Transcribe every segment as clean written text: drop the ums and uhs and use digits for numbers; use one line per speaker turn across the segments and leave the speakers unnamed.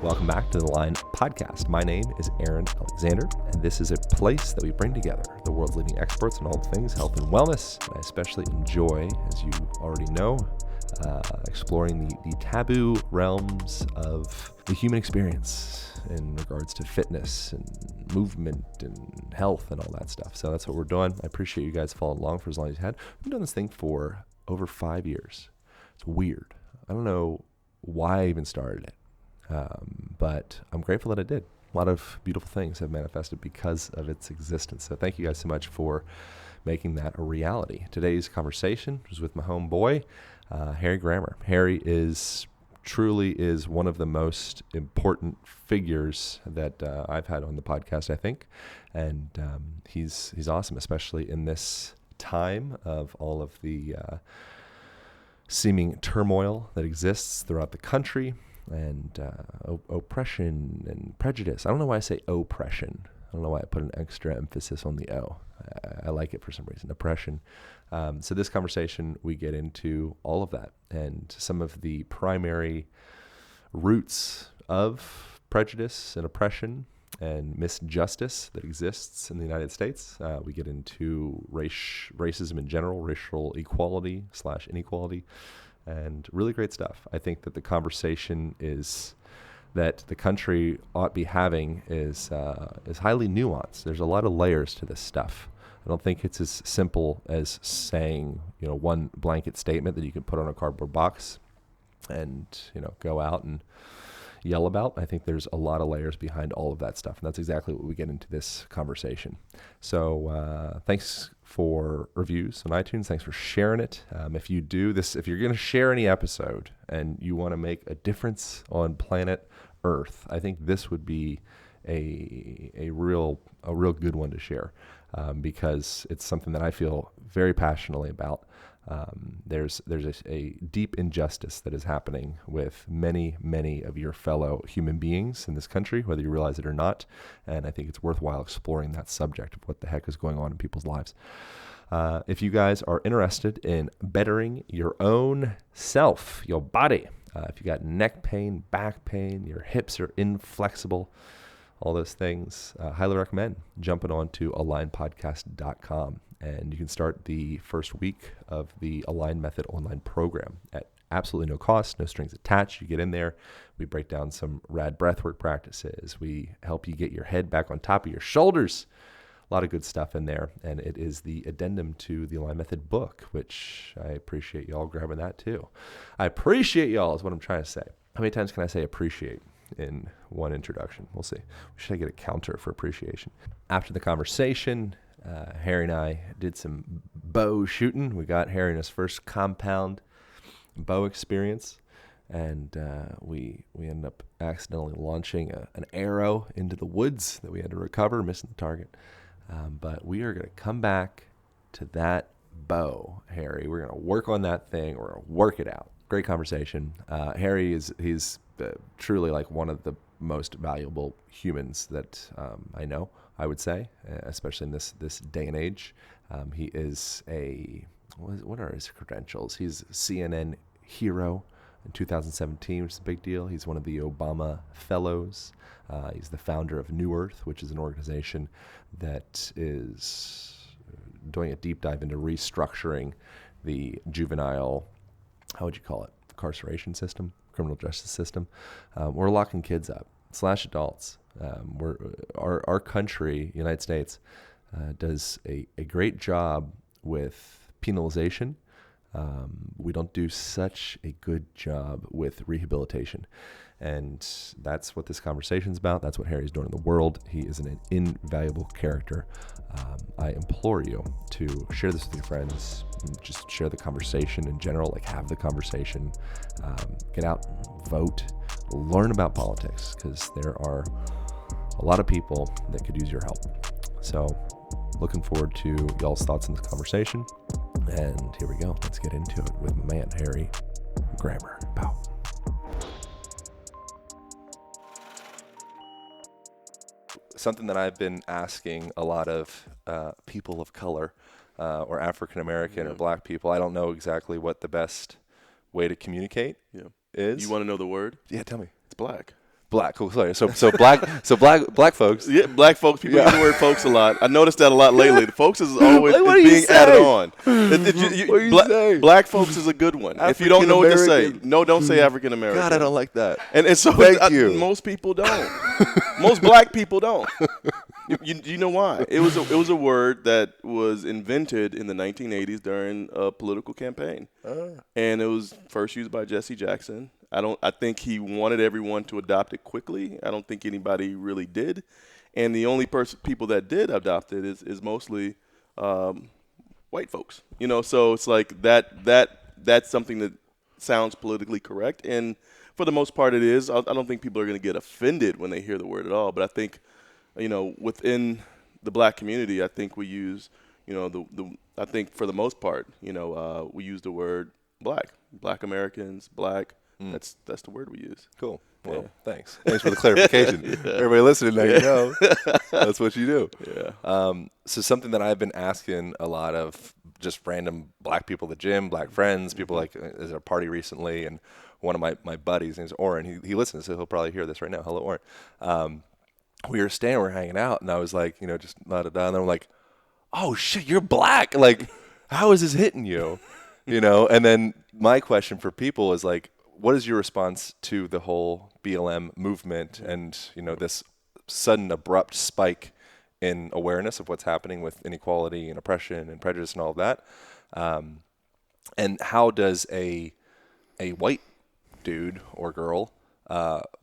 Welcome back to the Line Podcast. My name is Aaron Alexander, and this is a place that we bring together the world's leading experts on all things health and wellness. And I especially enjoy, as you already know, exploring the taboo realms of the human experience in regards to fitness and movement and health and all that stuff. So that's what we're doing. I appreciate you guys following along for as long as you had. We've been doing this thing for over 5 years. It's weird. I don't know why I even started it. But I'm grateful that I did. A lot of beautiful things have manifested because of its existence. So thank you guys so much for making that a reality. Today's conversation was with my homeboy, Harry Grammer. Harry truly is one of the most important figures that I've had on the podcast, I think. And he's awesome, especially in this time of all of the seeming turmoil that exists throughout the country. And oppression and prejudice. I don't know why I say oppression. I don't know why I put an extra emphasis on the O. I like it for some reason. Oppression. So this conversation, we get into all of that and some of the primary roots of prejudice and oppression and misjustice that exists in the United States. We get into racism in general, racial equality / inequality. And really great stuff. I think that the conversation that the country ought to be having is highly nuanced. There's a lot of layers to this stuff. I don't think it's as simple as saying, one blanket statement that you can put on a cardboard box and, go out and yell about. I think there's a lot of layers behind all of that stuff. And that's exactly what we get into this conversation. So thanks for reviews on iTunes. Thanks for sharing it. If you do this, if you're going to share any episode and you want to make a difference on planet Earth, I think this would be a real good one to share because it's something that I feel very passionately about. There's a deep injustice that is happening with many of your fellow human beings in this country, whether you realize it or not. And I think it's worthwhile exploring that subject of what the heck is going on in people's lives. If you guys are interested in bettering your own self, your body, if you got neck pain, back pain, your hips are inflexible, all those things, highly recommend jumping on to alignpodcast.com. And you can start the first week of the Align Method online program at absolutely no cost, no strings attached. You get in there. We break down some rad breathwork practices. We help you get your head back on top of your shoulders. A lot of good stuff in there. And it is the addendum to the Align Method book, which I appreciate y'all grabbing that too. I appreciate y'all is what I'm trying to say. How many times can I say appreciate in one introduction? We'll see. We should get a counter for appreciation. After the conversation, Harry and I did some bow shooting. We got Harry in his first compound bow experience, and we ended up accidentally launching an arrow into the woods that we had to recover, missing the target. But we are going to come back to that bow, Harry. We're going to work on that thing. We're going to work it out. Great conversation. Harry he's truly like one of the most valuable humans that I know, I would say, especially in this day and age. He is what are his credentials? He's a CNN hero in 2017, which is a big deal. He's one of the Obama Fellows. He's the founder of New Earth, which is an organization that is doing a deep dive into restructuring the juvenile, how would you call it, incarceration system, criminal justice system. We're locking kids up / adults. Our country, United States, does a great job with penalization. We don't do such a good job with rehabilitation. And that's what this conversation is about. That's what Harry's doing in the world. He is an invaluable character. I implore you to share this with your friends. Just share the conversation in general, like have the conversation. Get out, vote, learn about politics, because there are a lot of people that could use your help. So looking forward to y'all's thoughts in this conversation. And here we go. Let's get into it with my man, Harry Grammer. Pow. Something that I've been asking a lot of people of color or African American or black people, I don't know exactly what the best way to communicate is.
You want to know the word?
Yeah, tell me.
It's black.
Black. Cool. Sorry. So black folks.
Yeah, black folks. People use the word folks a lot. I noticed that a lot lately. The folks is always
Like, what are you
being added
saying?
on.
What are you saying?
Black folks is a good one. If you don't know what to say,
African-American.
no, don't say African American.
God, I don't like that.
And so
Thank you.
most people don't. Most black people don't. You know why? It was a word that was invented in the 1980s during a political campaign, and it was first used by Jesse Jackson. I think he wanted everyone to adopt it quickly. I don't think anybody really did, and the only people that did adopt it is mostly white folks. So it's like that's something that sounds politically correct, and for the most part it is. I don't think people are going to get offended when they hear the word at all, but I think within the black community, I think we use I think for the most part we use the word black Americans, black. That's the word we use.
Cool. Well, thanks for the clarification. Everybody listening, now you know that's what you do.
Yeah.
So something that I've been asking a lot of just random black people at the gym, black friends, people like at a party recently, and one of my buddies, his name's Oren. He listens, so he'll probably hear this right now. Hello, Oren. We were hanging out, and I was like, just da-da-da, and then I'm like, oh shit, you're black. Like, how is this hitting you? And then my question for people is like, what is your response to the whole BLM movement and, this sudden abrupt spike in awareness of what's happening with inequality and oppression and prejudice and all of that? And how does a white dude or girl,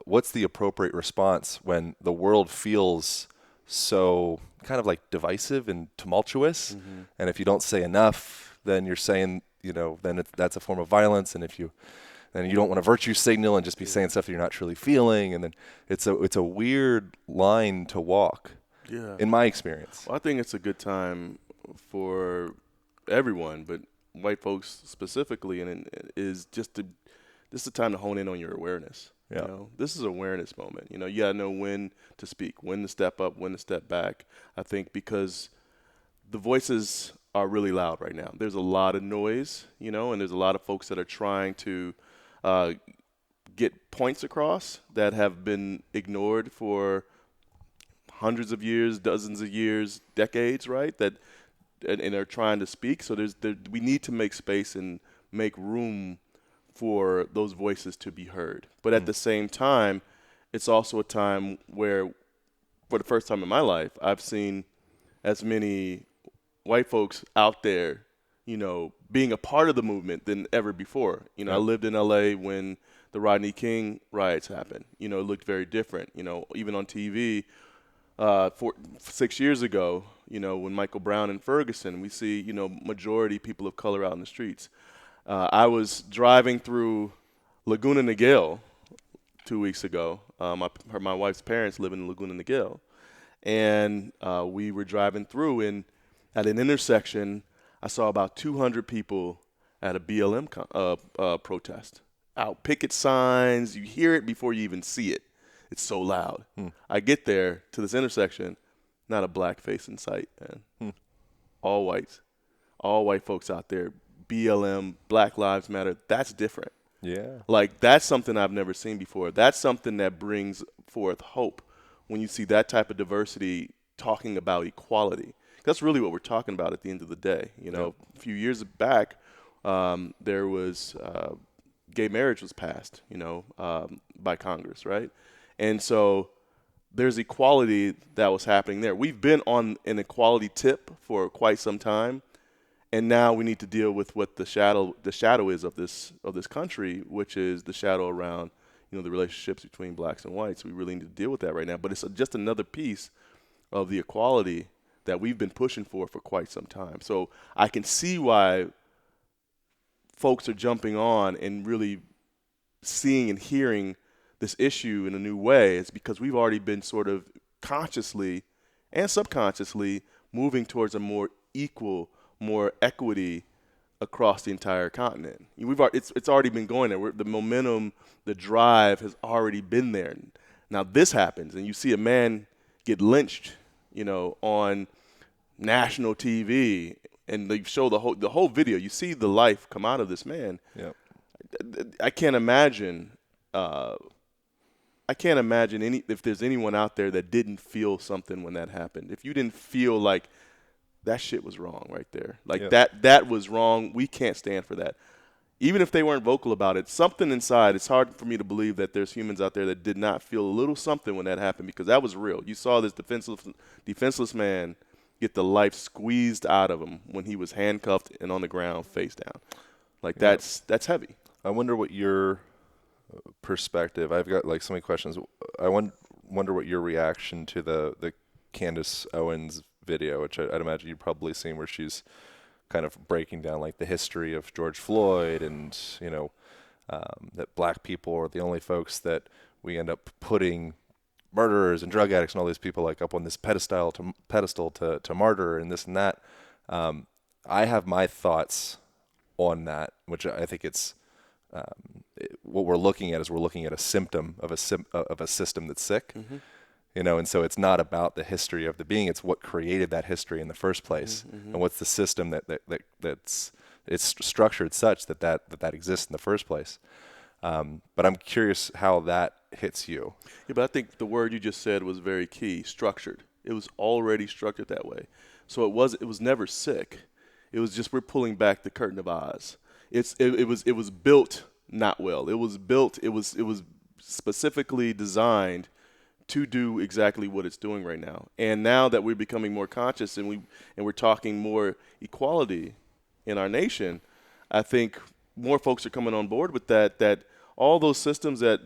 what's the appropriate response when the world feels so kind of like divisive and tumultuous? Mm-hmm. And if you don't say enough, then you're saying, then that's a form of violence. And then you don't want to virtue signal and just be saying stuff that you're not truly feeling. And then it's a weird line to walk, in my experience.
Well, I think it's a good time for everyone, but white folks specifically, and it is just this is the time to hone in on your awareness.
Yeah.
This is an awareness moment. You got to know when to speak, when to step up, when to step back. I think because the voices are really loud right now. There's a lot of noise, and there's a lot of folks that are trying to get points across that have been ignored for hundreds of years, dozens of years, decades, right? And are trying to speak. So we need to make space and make room for those voices to be heard. But at the same time, it's also a time where, for the first time in my life, I've seen as many white folks out there, being a part of the movement than ever before. I lived in L.A. when the Rodney King riots happened. It looked very different. Even on TV 6 years ago, when Michael Brown and Ferguson, we see, majority people of color out in the streets. I was driving through Laguna Niguel 2 weeks ago. My wife's parents live in Laguna Niguel. And we were driving through, and at an intersection, I saw about 200 people at a BLM protest. Out, picket signs. You hear it before you even see it. It's so loud. I get there to this intersection, not a black face in sight, man. All whites. All white folks out there. BLM, Black Lives Matter. That's different.
Yeah.
Like, that's something I've never seen before. That's something that brings forth hope when you see that type of diversity talking about equality. That's really what we're talking about at the end of the day. A few years back, there was gay marriage was passed, by Congress, right? And so there's equality that was happening there. We've been on an equality tip for quite some time, and now we need to deal with what the shadow is of this country, which is the shadow around the relationships between blacks and whites. We really need to deal with that right now. But it's just another piece of the equality that we've been pushing for quite some time. So I can see why folks are jumping on and really seeing and hearing this issue in a new way. It's because we've already been sort of consciously and subconsciously moving towards a more equal, more equity across the entire continent. It's already been going there. The momentum, the drive has already been there. Now this happens, and you see a man get lynched, on national TV, and they show the whole video. You see the life come out of this man.
Yep.
I can't imagine I can't imagine if there's anyone out there that didn't feel something when that happened. If you didn't feel like that shit was wrong right there, like
Yeah.
that was wrong, we can't stand for that. Even if they weren't vocal about it, something inside, it's hard for me to believe that there's humans out there that did not feel a little something when that happened, because that was real. You saw this defenseless man get the life squeezed out of him when he was handcuffed and on the ground face down. Like,
Yeah.
that's heavy.
I wonder what your perspective. I've got like so many questions. I wonder what your reaction to the Candace Owens video, which I'd imagine you've probably seen, where she's kind of breaking down like the history of George Floyd, and that black people are the only folks that we end up putting murderers and drug addicts and all these people like up on this pedestal to martyr and this and that. I have my thoughts on that, which I think it's what we're looking at is we're looking at a symptom of a system that's sick.
Mm-hmm.
And so it's not about the history of the being; it's what created that history in the first place,
Mm-hmm.
and what's the system that's it's structured such that exists in the first place. But I'm curious how that hits you.
Yeah, but I think the word you just said was very key. Structured. It was already structured that way. So it was never sick. It was just we're pulling back the curtain of Oz. It was built not well. It was specifically designed to do exactly what it's doing right now. And now that we're becoming more conscious and we're talking more equality in our nation, I think more folks are coming on board with that all those systems that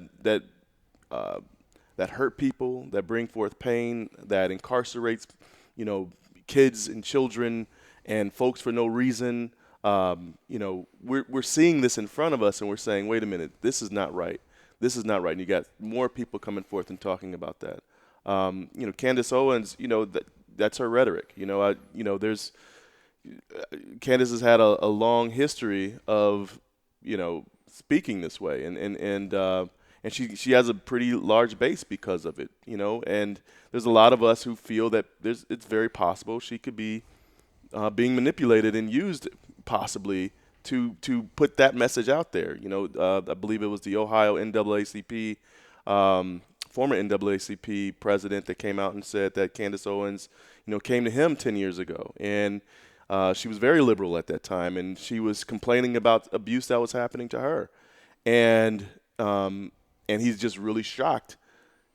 hurt people, that bring forth pain, that incarcerates, kids and children and folks for no reason. We're seeing this in front of us, and we're saying, wait a minute, this is not right. This is not right. And you got more people coming forth and talking about that. Candace Owens, that's her rhetoric. There's Candace has had a long history of, speaking this way, and she has a pretty large base because of it. And there's a lot of us who feel that it's very possible she could be being manipulated and used possibly to put that message out there. I believe it was the Ohio NAACP, former NAACP president, that came out and said that Candace Owens, came to him 10 years ago. And she was very liberal at that time, and she was complaining about abuse that was happening to her. And he's just really shocked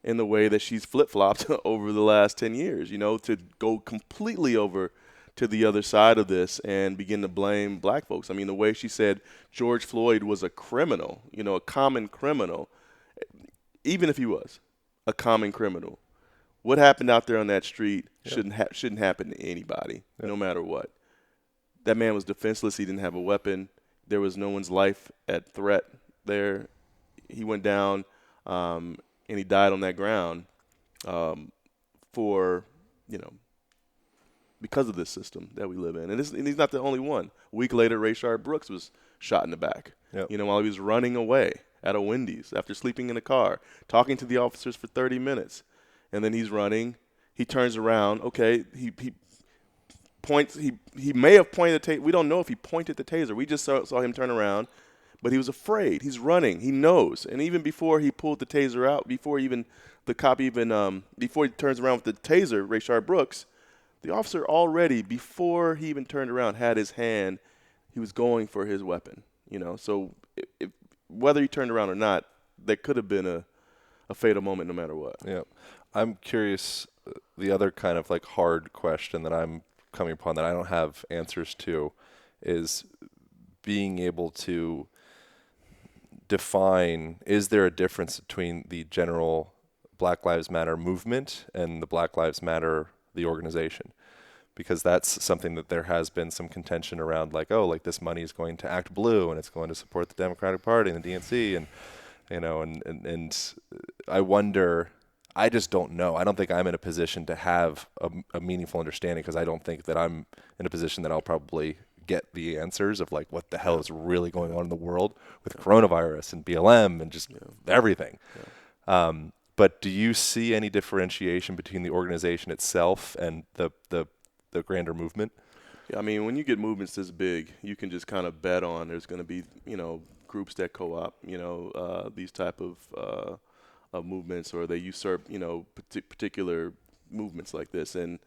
in the way that she's flip-flopped over the last 10 years, to go completely over to the other side of this and begin to blame black folks. I mean, the way she said George Floyd was a criminal, a common criminal, even if he was a common criminal, what happened out there on that street shouldn't happen to anybody, no matter what. That man was defenseless. He didn't have a weapon. There was no one's life at threat there. He went down and he died on that ground because of this system that we live in. And he's not the only one. A week later, Rayshard Brooks was shot in the back, while he was running away at a Wendy's after sleeping in a car, talking to the officers for 30 minutes. And then he's running. He turns around. Okay, he points. He may have pointed the taser. We don't know if he pointed the taser. We just saw him turn around. But he was afraid. He's running. He knows. And even before he pulled the taser out, before he turns around with the taser, Rayshard Brooks, the officer already, before he even turned around, had his hand. He was going for his weapon. So whether he turned around or not, there could have been a fatal moment no matter what.
Yeah. I'm curious, the other kind of like hard question that I'm coming upon that I don't have answers to is being able to define, is there a difference between the general Black Lives Matter movement and the Black Lives Matter, the organization? Because that's something that there has been some contention around, like this money is going to Act Blue and it's going to support the Democratic Party and the DNC, and and I wonder, I just don't know. I don't think I'm in a position to have a meaningful understanding, because I don't think that I'm in a position that I'll probably get the answers of like what the hell is really going on in the world with coronavirus and BLM and just everything. Yeah. But do you see any differentiation between the organization itself and the grander movement?
Yeah, I mean, when you get movements this big, you can just kind of bet on there's going to be, groups that co-op, these type of of movements, or they usurp, particular movements like this. And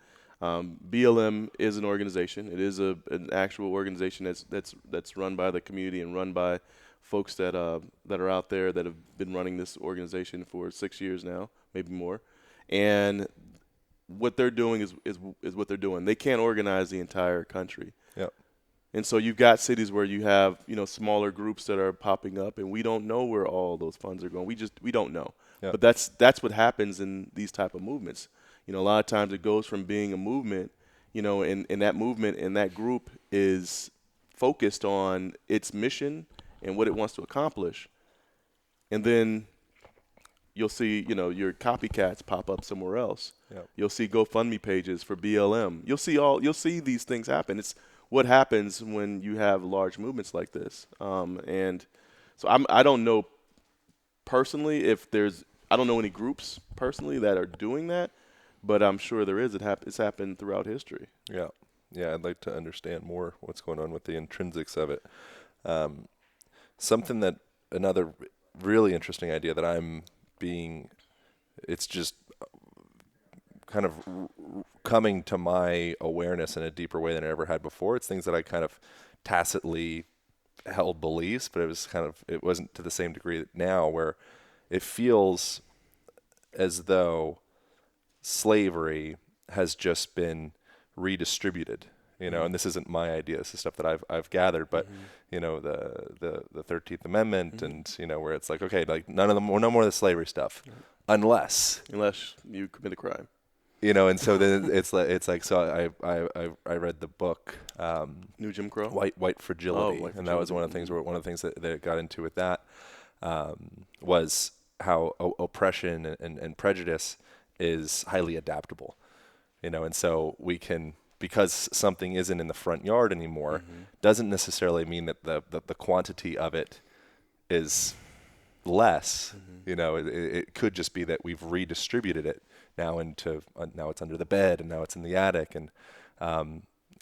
BLM is an organization. It is an actual organization that's run by the community and run by folks that are out there that have been running this organization for 6 years now, maybe more. And what they're doing is what they're doing. They can't organize the entire country.
Yep.
And so you've got cities where you have, smaller groups that are popping up, and we don't know where all those funds are going. We don't know.
Yep.
But that's what happens in these type of movements. A lot of times it goes from being a movement, and that movement and that group is focused on its mission and what it wants to accomplish. And then you'll see, your copycats pop up somewhere else.
Yep.
You'll see GoFundMe pages for BLM. You'll see these things happen. It's what happens when you have large movements like this. And so I don't know personally I don't know any groups personally that are doing that, but I'm sure there is. It's happened throughout history.
Yeah. Yeah, I'd like to understand more what's going on with the intrinsics of it. Something that another really interesting idea that it's just kind of coming to my awareness in a deeper way than I ever had before. It's things that I kind of tacitly held beliefs, but it wasn't to the same degree now, where it feels as though slavery has just been redistributed. And this isn't my idea. This is stuff that I've gathered, but the 13th Amendment, and where it's like, okay, like no more of the slavery stuff, unless
you commit a crime.
And so then it's like so I read the book
New Jim Crow,
White Fragility, and that was one of the things that it got into with that was how oppression and prejudice is highly adaptable, and so we can, because something isn't in the front yard anymore, doesn't necessarily mean that the quantity of it is less. It could just be that we've redistributed it now now it's under the bed, and now it's in the attic, and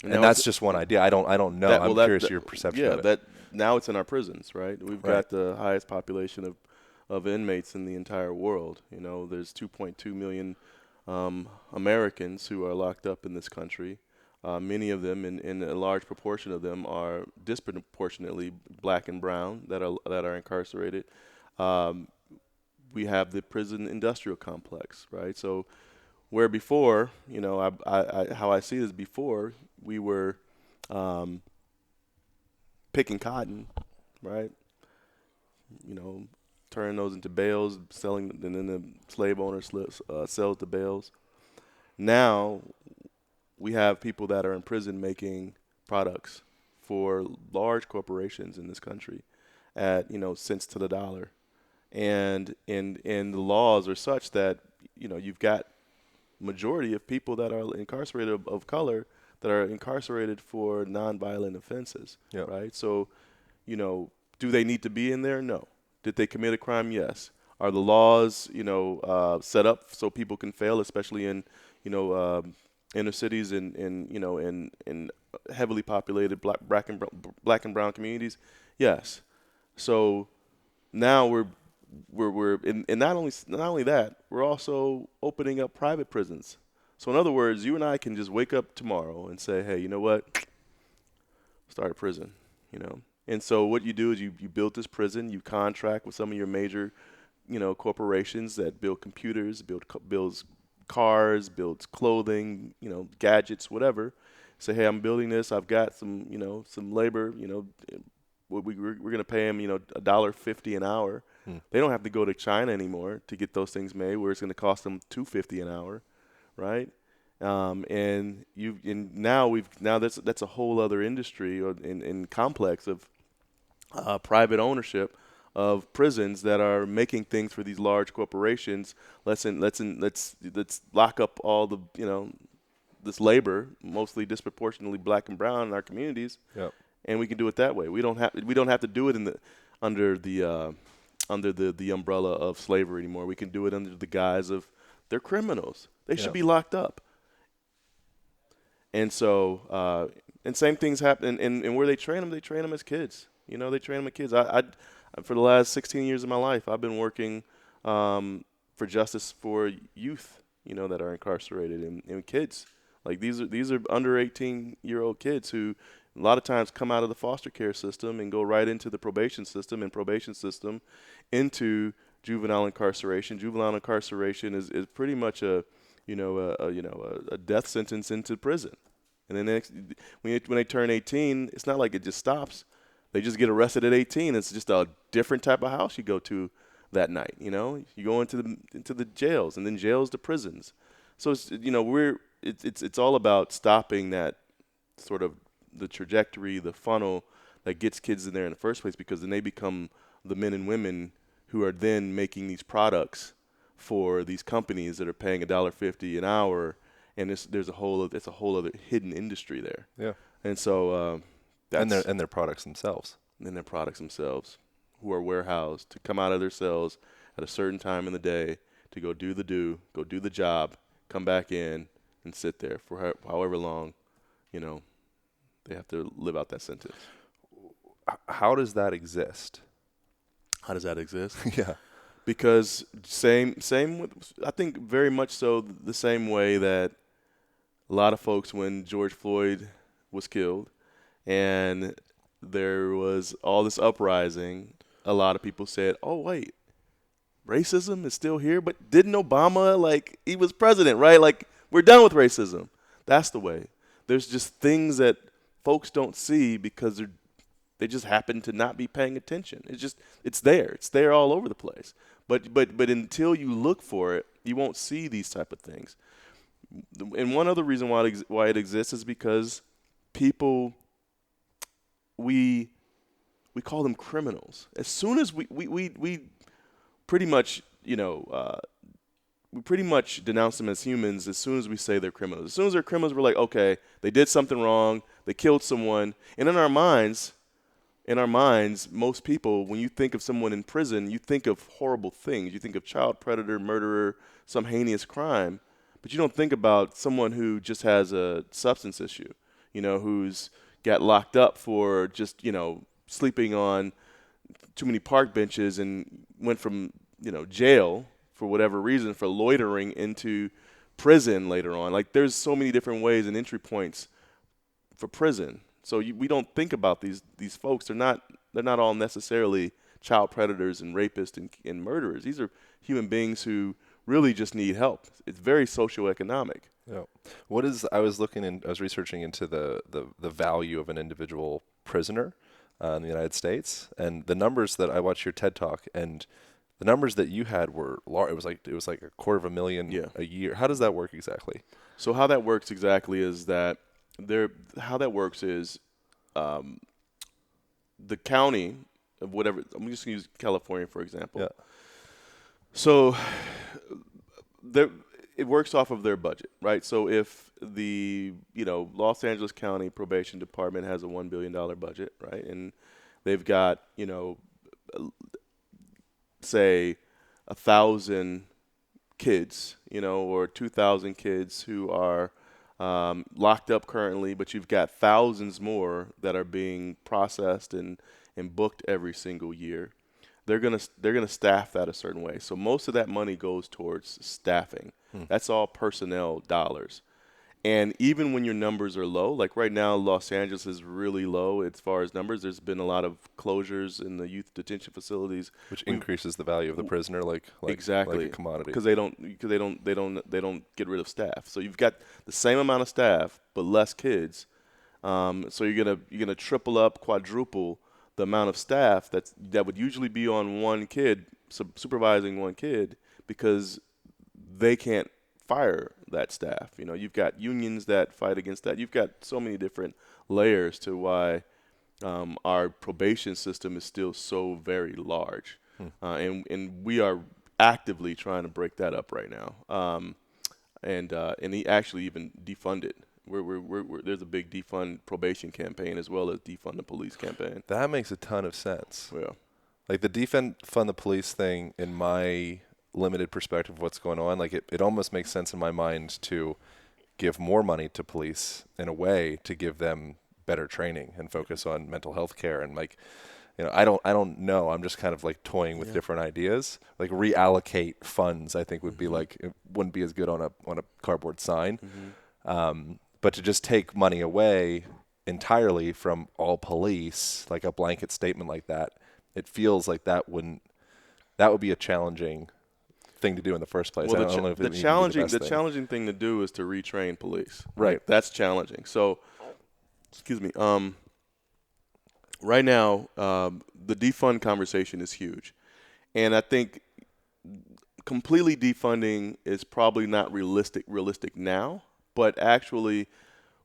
that's just one idea. I don't know. I'm curious your perception of it.
That now it's in our prisons, right? We've got the highest population of inmates in the entire world. There's 2.2 million Americans who are locked up in this country. Many of them, and a large proportion of them, are disproportionately black and brown that are incarcerated. We have the prison industrial complex, right? So where before, how I see it is before we were picking cotton, right? Turning those into bales, selling, and then the slave owner sells the bales. Now we have people that are in prison making products for large corporations in this country at cents to the dollar, and the laws are such that you've got majority of people that are incarcerated of color that are incarcerated for nonviolent offenses, right? So, do they need to be in there? No. Did they commit a crime? Yes. Are the laws set up so people can fail, especially in inner cities and in heavily populated black and brown communities? Yes. So now we're and not only that, we're also opening up private prisons. So in other words, you and I can just wake up tomorrow and say, hey, you know what? Start a prison, And so what you do is you build this prison, you contract with some of your major, corporations that build computers, builds cars, builds clothing, gadgets, whatever. Say, hey, I'm building this. I've got some, some labor. We're going to pay them, $1.50 an hour. They don't have to go to China anymore to get those things made, where it's going to cost them $2.50 an hour, right? And now that's a whole other industry and complex of private ownership of prisons that are making things for these large corporations. Let's lock up all the this labor, mostly disproportionately black and brown in our communities, and we can do it that way. We don't have to do it under the umbrella of slavery anymore. We can do it under the guise of they're criminals. They should be locked up. And so, and same things happen. And where they train them as kids. They train them as kids. I for the last 16 years of my life, I've been working for justice for youth, that are incarcerated and kids. Like these are under 18-year-old kids who a lot of times come out of the foster care system and go right into the probation system, and probation system into juvenile incarceration. Juvenile incarceration is pretty much a death sentence into prison. And then when they turn 18, it's not like it just stops. They just get arrested at 18. It's just a different type of house you go to that night. You go into the jails, and then jails to prisons. So it's all about stopping that sort of the trajectory, the funnel that gets kids in there in the first place, because then they become the men and women who are then making these products for these companies that are paying $1.50 an hour, and it's a whole other hidden industry there.
Yeah.
And so
and their products themselves.
And their products themselves, who are warehoused to come out of their cells at a certain time in the day to go do the job, come back in and sit there for however long, they have to live out that sentence.
How does that exist?
How does that exist?
Yeah.
Because same with, I think very much so the same way that a lot of folks, when George Floyd was killed and there was all this uprising, a lot of people said, oh, wait, racism is still here? But didn't Obama, he was president, right? We're done with racism. That's the way. There's just things that folks don't see because they just happen to not be paying attention. It's there. It's there all over the place. But until you look for it, you won't see these type of things. And one other reason why it exists is because people, we call them criminals. As soon as we pretty much, we pretty much denounce them as humans as soon as we say they're criminals. As soon as they're criminals, we're like, okay, they did something wrong, they killed someone. And in our minds, most people, when you think of someone in prison, you think of horrible things. You think of child predator, murderer, some heinous crime. But you don't think about someone who just has a substance issue, who's got locked up for just, sleeping on too many park benches and went from, jail for whatever reason for loitering into prison later on. There's so many different ways and entry points for prison. So we don't think about these folks. They're not all necessarily child predators and rapists and murderers. These are human beings who really just need help. It's very socioeconomic.
Yeah. I was researching into the value of an individual prisoner in the United States, and the numbers that I watched your TED Talk, and the numbers that you had were large. It was like $250,000 a year. How does that work exactly?
So how that works exactly is that the county of whatever, I'm just going to use California, for example.
Yeah.
So it works off of their budget, right? So if the, Los Angeles County Probation Department has a $1 billion budget, right? And they've got, say 1,000 kids, or 2,000 kids who are locked up currently, but you've got thousands more that are being processed and booked every single year. They're gonna staff that a certain way. So most of that money goes towards staffing. That's all personnel dollars. And even when your numbers are low, like right now, Los Angeles is really low as far as numbers. There's been a lot of closures in the youth detention facilities,
which increases the value of the prisoner,
exactly,
like a commodity.
Because they don't get rid of staff. So you've got the same amount of staff but less kids. So you're gonna triple up, quadruple the amount of staff that would usually be on one kid, supervising one kid, because they can't fire that staff. You've got unions that fight against that. You've got so many different layers to why our probation system is still so very large. And we are actively trying to break that up right now. And he actually even defund it. There's a big defund probation campaign as well as defund the police campaign.
That makes a ton of sense.
Yeah.
Like the defund the police thing, in my limited perspective of what's going on, it almost makes sense in my mind to give more money to police in a way to give them better training and focus on mental health care. And I don't know. I'm just kind of like toying with different ideas. Like reallocate funds, I think would be like, it wouldn't be as good on a cardboard sign. But to just take money away entirely from all police, like a blanket statement like that, it feels like that would be a challenging thing to do in the first place.
Well,
I don't know if
the
it would even be
challenging
the best thing.
challenging thing to do is to retrain police.
Right.
That's challenging. So, excuse me. Right now, the defund conversation is huge, and I think completely defunding is probably not realistic now. But actually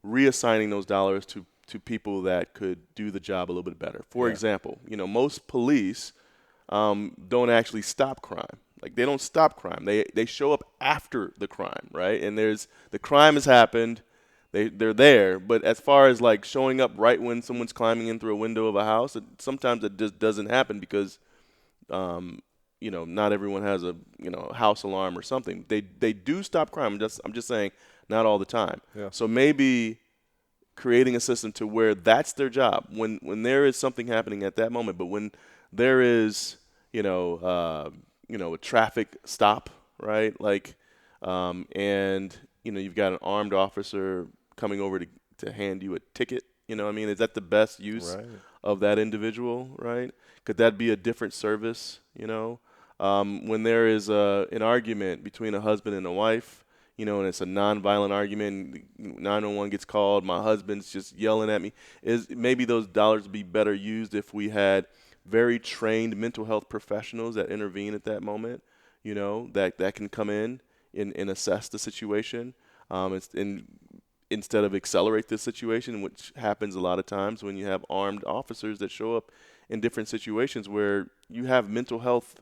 reassigning those dollars to people that could do the job a little bit better. For example, most police don't actually stop crime. Like they don't stop crime. They show up after the crime, right? And the crime has happened. They're there, but as far as like showing up right when someone's climbing in through a window of a house, sometimes it just doesn't happen because not everyone has a house alarm or something. They do stop crime. I'm just saying, not all the time.
Yeah.
So maybe creating a system to where that's their job when there is something happening at that moment. But when there is a traffic stop, right? Like, and you've got an armed officer coming over to hand you a ticket. You know what I mean? Is that the best use of that individual, right? Could that be a different service, when there is an argument between a husband and a wife, and it's a nonviolent argument, 911 gets called, my husband's just yelling at me, maybe those dollars would be better used if we had very trained mental health professionals that intervene at that moment, that can come in and assess the situation. Instead of accelerate this situation, which happens a lot of times when you have armed officers that show up in different situations where you have mental health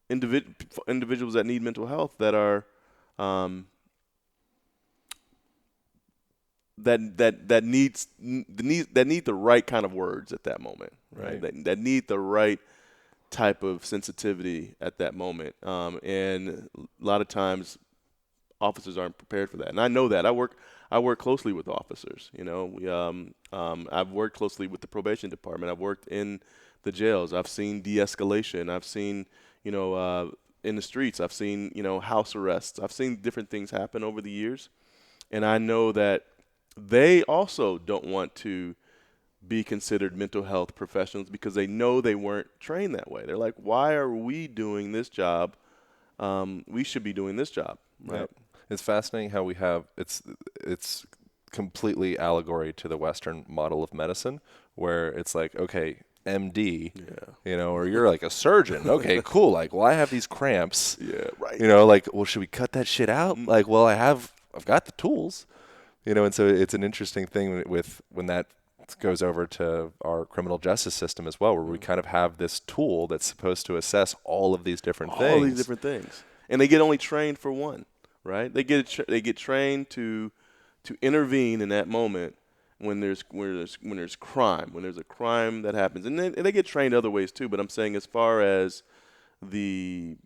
individuals that need mental health that are that need the right kind of words at that moment, right? That need the right type of sensitivity at that moment, and a lot of times officers aren't prepared for that, and I know that. I work closely with officers. I've worked closely with the probation department. I've worked in the jails. I've seen de-escalation. I've seen, in the streets. I've seen, house arrests. I've seen different things happen over the years, and I know that they also don't want to be considered mental health professionals because they know they weren't trained that way. They're like, why are we doing this job? We should be doing this job, right?
Yep. It's fascinating how we have it's completely allegory to the Western model of medicine, where it's like, okay, MD, or you're like a surgeon. Okay, cool. Like, well, I have these cramps.
Yeah, right.
Like, well, should we cut that shit out? Like, well, I've got the tools. And so it's an interesting thing with when that goes over to our criminal justice system as well, where we kind of have this tool that's supposed to assess all of these different things.
All these different things, and they get only trained for one. Right? They get trained to intervene in that moment when there's crime, when there's a crime that happens, and they get trained other ways too. But I'm saying as far as the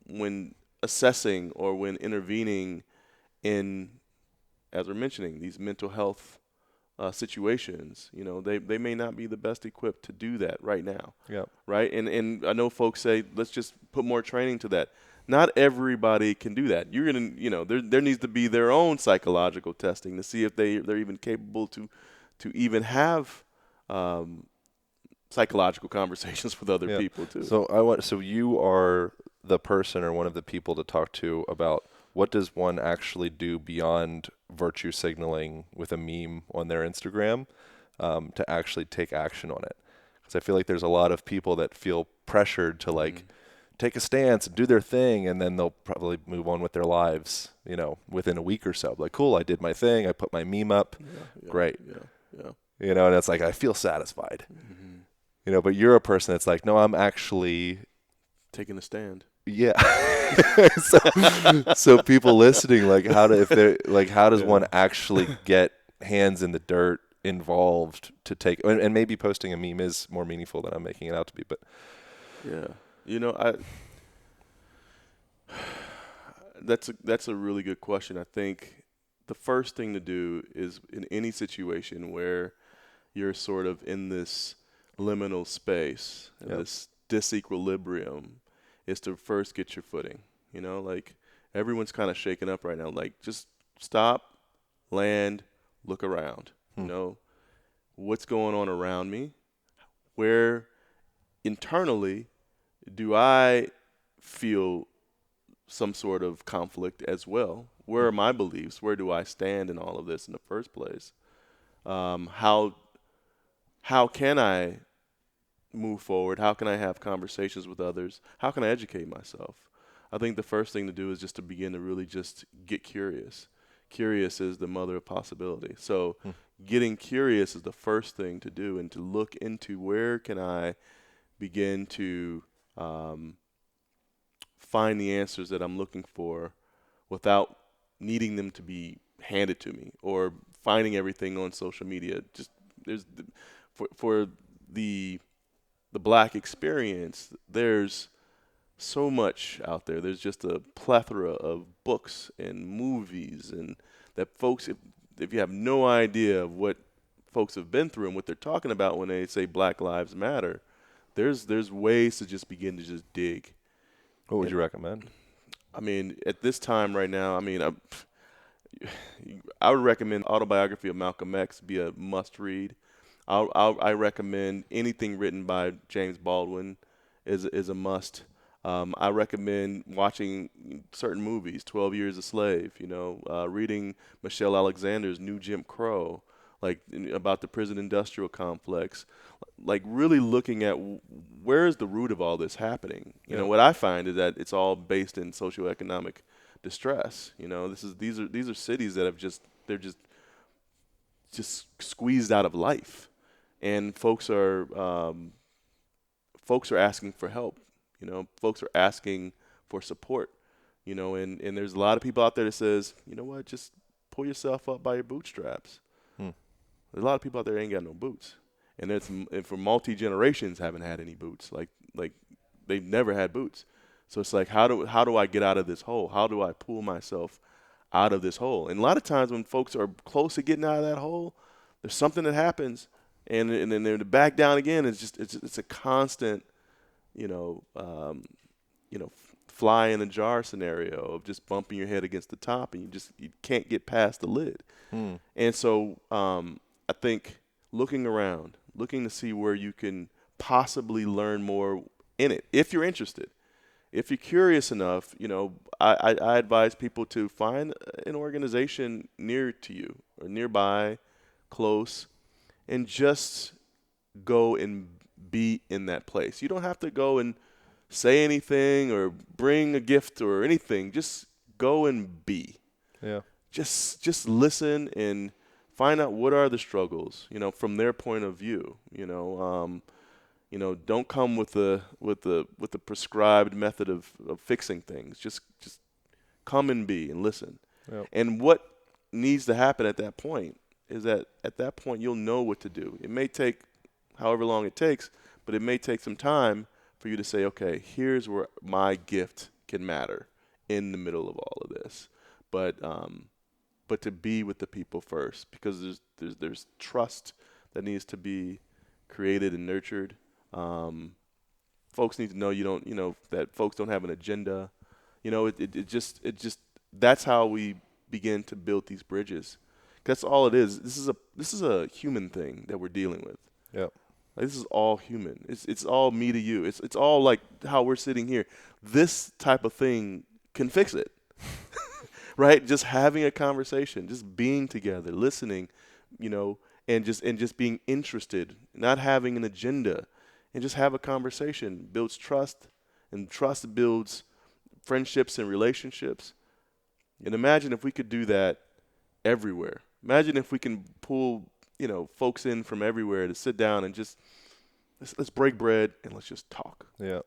when assessing or when intervening in, as we're mentioning, these mental health situations, they may not be the best equipped to do that right now.
Yeah.
Right? And I know folks say, let's just put more training to that. Not everybody can do that. You're gonna, there needs to be their own psychological testing to see if they're even capable to even have psychological conversations with other people too.
So you are the person or one of the people to talk to about what does one actually do beyond virtue signaling with a meme on their Instagram to actually take action on it. Because I feel like there's a lot of people that feel pressured to like take a stance and do their thing, and then they'll probably move on with their lives, within a week or so. Like, cool, I did my thing. I put my meme up. Great.
Yeah.
And it's like, I feel satisfied. But you're a person that's like, no, I'm actually
taking a stand.
Yeah. so people listening, like, how does one actually get hands in the dirt involved to take, and maybe posting a meme is more meaningful than I'm making it out to be, but
yeah. That's a really good question. I think the first thing to do is in any situation where you're sort of in this liminal space,
Yep.
this disequilibrium, is to first get your footing. Like everyone's kind of shaken up right now. Like just stop, land, look around. What's going on around me? Where internally do I feel some sort of conflict as well? Where are my beliefs? Where do I stand in all of this in the first place? How can I move forward? How can I have conversations with others? How can I educate myself? I think the first thing to do is just to begin to really just get curious. Curious is the mother of possibility. So getting curious is the first thing to do, and to look into where can I begin to find the answers that I'm looking for without needing them to be handed to me, or finding everything on social media. Just for the Black experience, there's so much out there. There's just a plethora of books and movies, and that folks, if you have no idea of what folks have been through and what they're talking about when they say Black Lives Matter, there's ways to just begin to just dig.
What would you recommend?
I mean, at this time right now, I would recommend Autobiography of Malcolm X be a must read. I recommend anything written by James Baldwin is a must. I recommend watching certain movies, 12 Years a Slave, reading Michelle Alexander's New Jim Crow, like about the prison industrial complex, like really looking at where is the root of all this happening. What I find is that it's all based in socioeconomic distress. These are cities that they're just squeezed out of life, and folks are asking for help. Folks are asking for support. And there's a lot of people out there that says, you know what, just pull yourself up by your bootstraps. There's a lot of people out there that ain't got no boots, and for multi-generations haven't had any boots. Like they've never had boots. So it's like, how do I get out of this hole? How do I pull myself out of this hole? And a lot of times when folks are close to getting out of that hole, there's something that happens, and then they're back down again. It's a constant, fly in a jar scenario of just bumping your head against the top, and you can't get past the lid. And so I think looking around, looking to see where you can possibly learn more in it, if you're interested. If you're curious enough, I advise people to find an organization near to you or nearby, close, and just go and be in that place. You don't have to go and say anything or bring a gift or anything. Just go and be.
Yeah.
Just listen and find out what are the struggles, from their point of view. Don't come with the prescribed method of fixing things. Just come and be and listen.
Yep.
And what needs to happen at that point is that at that point you'll know what to do. It may take however long it takes, but it may take some time for you to say, okay, here's where my gift can matter in the middle of all of this. But to be with the people first, because there's trust that needs to be created and nurtured. Folks need to know that folks don't have an agenda. It just that's how we begin to build these bridges. That's all it is. This is a human thing that we're dealing with.
Yep.
Like, this is all human. It's all me to you. It's all like how we're sitting here. This type of thing can fix it. Right? Just having a conversation, just being together, listening, and just being interested, not having an agenda, and just have a conversation builds trust, and trust builds friendships and relationships. And imagine if we could do that everywhere. Imagine if we can pull, folks in from everywhere to sit down and just let's break bread and let's just talk.
Yeah.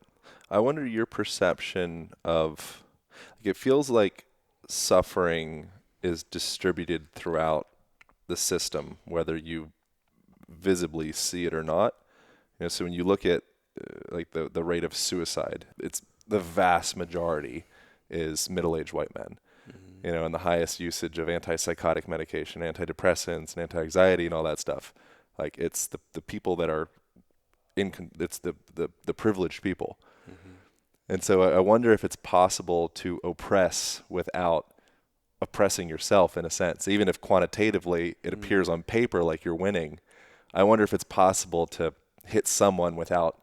I wonder your perception of, it feels like suffering is distributed throughout the system, whether you visibly see it or not. So when you look at like the rate of suicide, it's the vast majority is middle-aged white men. And the highest usage of antipsychotic medication, antidepressants, and anti-anxiety and all that stuff. Like, it's the people that are it's the privileged people.
Mm-hmm.
And so I wonder if it's possible to oppress without oppressing yourself in a sense, even if quantitatively it appears on paper like you're winning. I wonder if it's possible to hit someone without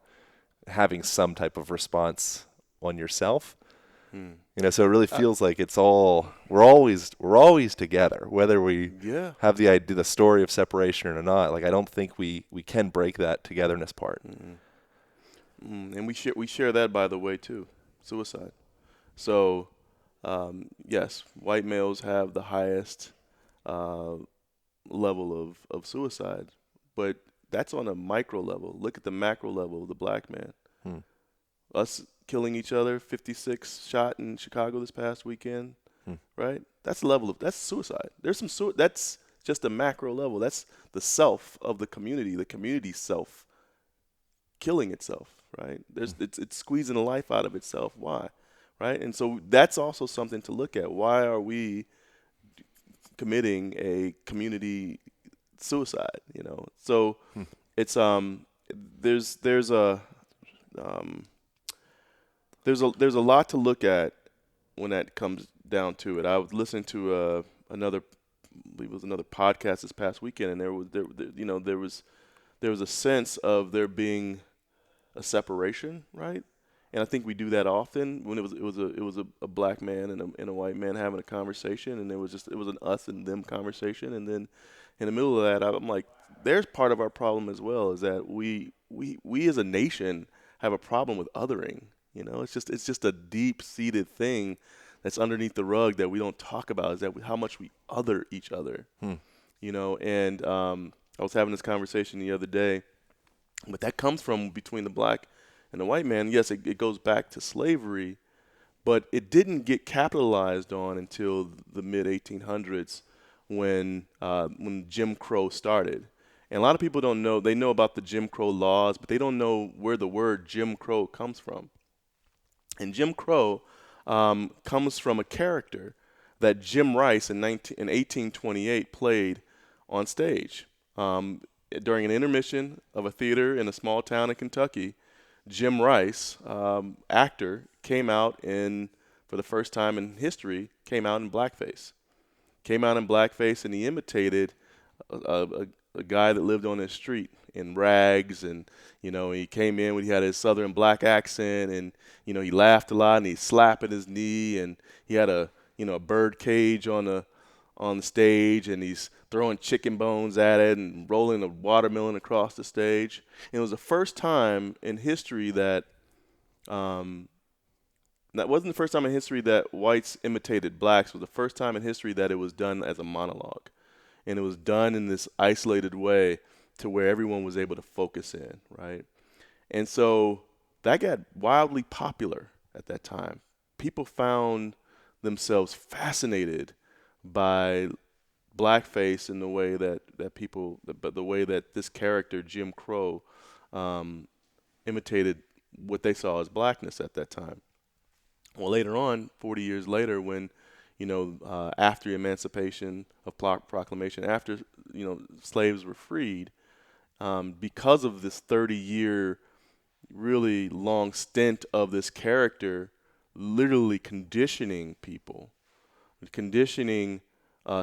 having some type of response on yourself.
Mm.
You know, so it really feels like it's all we're always together, whether we
Yeah.
have the idea, the story of separation or not. Like I don't think we can break that togetherness part.
And we share that, by the way, too, suicide. So yes, white males have the highest uh, level of suicide, but that's on a micro level. Look at the macro level of the black man.
Hmm.
Us killing each other, 56 shot in Chicago this past weekend, right? That's the level of that's suicide. There's some that's just a macro level. That's the self of the community self killing itself, right? It's squeezing the life out of itself. Why? Right? And so that's also something to look at. Why are we committing a community suicide, you know? So it's um there's a lot to look at when that comes down to it. I was listening to another, I believe it was another podcast this past weekend, and there was a sense of there being a separation, right? And I think we do that often when it was a black man and a white man having a conversation, and it was an us and them conversation, and then in the middle of that, I'm like, there's part of our problem as well, is that we as a nation have a problem with othering. You know, it's just a deep seated thing that's underneath the rug that we don't talk about, is that how much we other each other. You know, and I was having this conversation the other day, but that comes from between the black and the white man. Yes, it goes back to slavery, but it didn't get capitalized on until the mid 1800s when Jim Crow started. And a lot of people don't know. They know about the Jim Crow laws, but they don't know where the word Jim Crow comes from. And Jim Crow comes from a character that Jim Rice in 1828 played on stage. During an intermission of a theater in a small town in Kentucky, Jim Rice, actor, came out for the first time in history, came out in blackface. Came out in blackface, and he imitated a guy that lived on his street in rags, and he came in when he had his southern black accent, and he laughed a lot, and he slapping his knee, and he had a bird cage on the stage, and he's throwing chicken bones at it and rolling a watermelon across the stage. And it was the first time in history that that wasn't the first time in history that whites imitated blacks. It was the first time in history that it was done as a monologue. And it was done in this isolated way to where everyone was able to focus in, right? And so that got wildly popular at that time. People found themselves fascinated by blackface in the way but the way that this character, Jim Crow, imitated what they saw as blackness at that time. Well, later on, 40 years later, when after Emancipation of Proclamation, after slaves were freed, because of this 30-year really long stint of this character, literally conditioning people, conditioning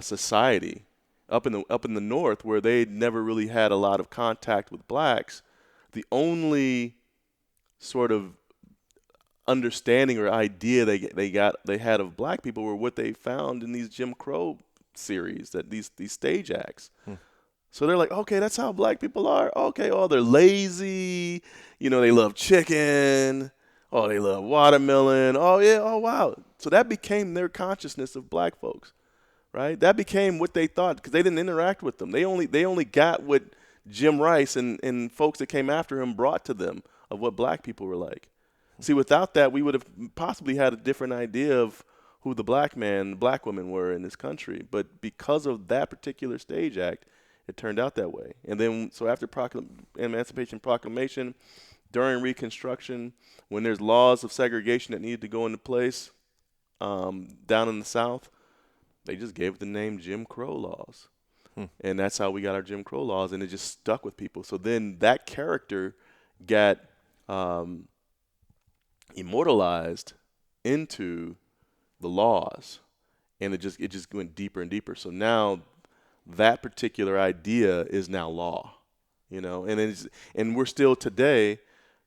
society up in the North, where they never really had a lot of contact with blacks. The only sort of understanding or idea they had of black people were what they found in these Jim Crow series, that these stage acts. So they're like, okay, that's how black people are. Okay, oh, they're lazy. They love chicken. Oh, they love watermelon. Oh yeah, oh wow. So that became their consciousness of black folks, right? That became what they thought, because they didn't interact with them. They only got what Jim Rice and folks that came after him brought to them of what black people were like. See, without that, we would have possibly had a different idea of who the black man and black women were in this country. But because of that particular stage act, it turned out that way. And then, so after Emancipation Proclamation, during Reconstruction, when there's laws of segregation that needed to go into place down in the South, they just gave it the name Jim Crow laws. And that's how we got our Jim Crow laws, and it just stuck with people. So then that character got immortalized into the laws, and it just went deeper and deeper. So now that particular idea is now law, and we're still today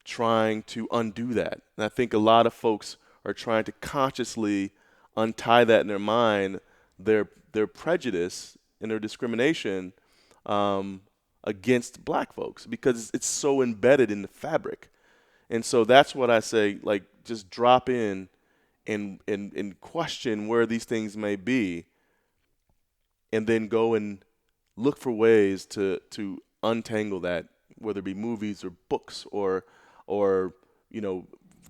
trying to undo that. And I think a lot of folks are trying to consciously untie that in their mind, their prejudice and their discrimination against black folks, because it's so embedded in the fabric. And so that's what I say, like, just drop in and question where these things may be, and then go and look for ways to untangle that, whether it be movies or books or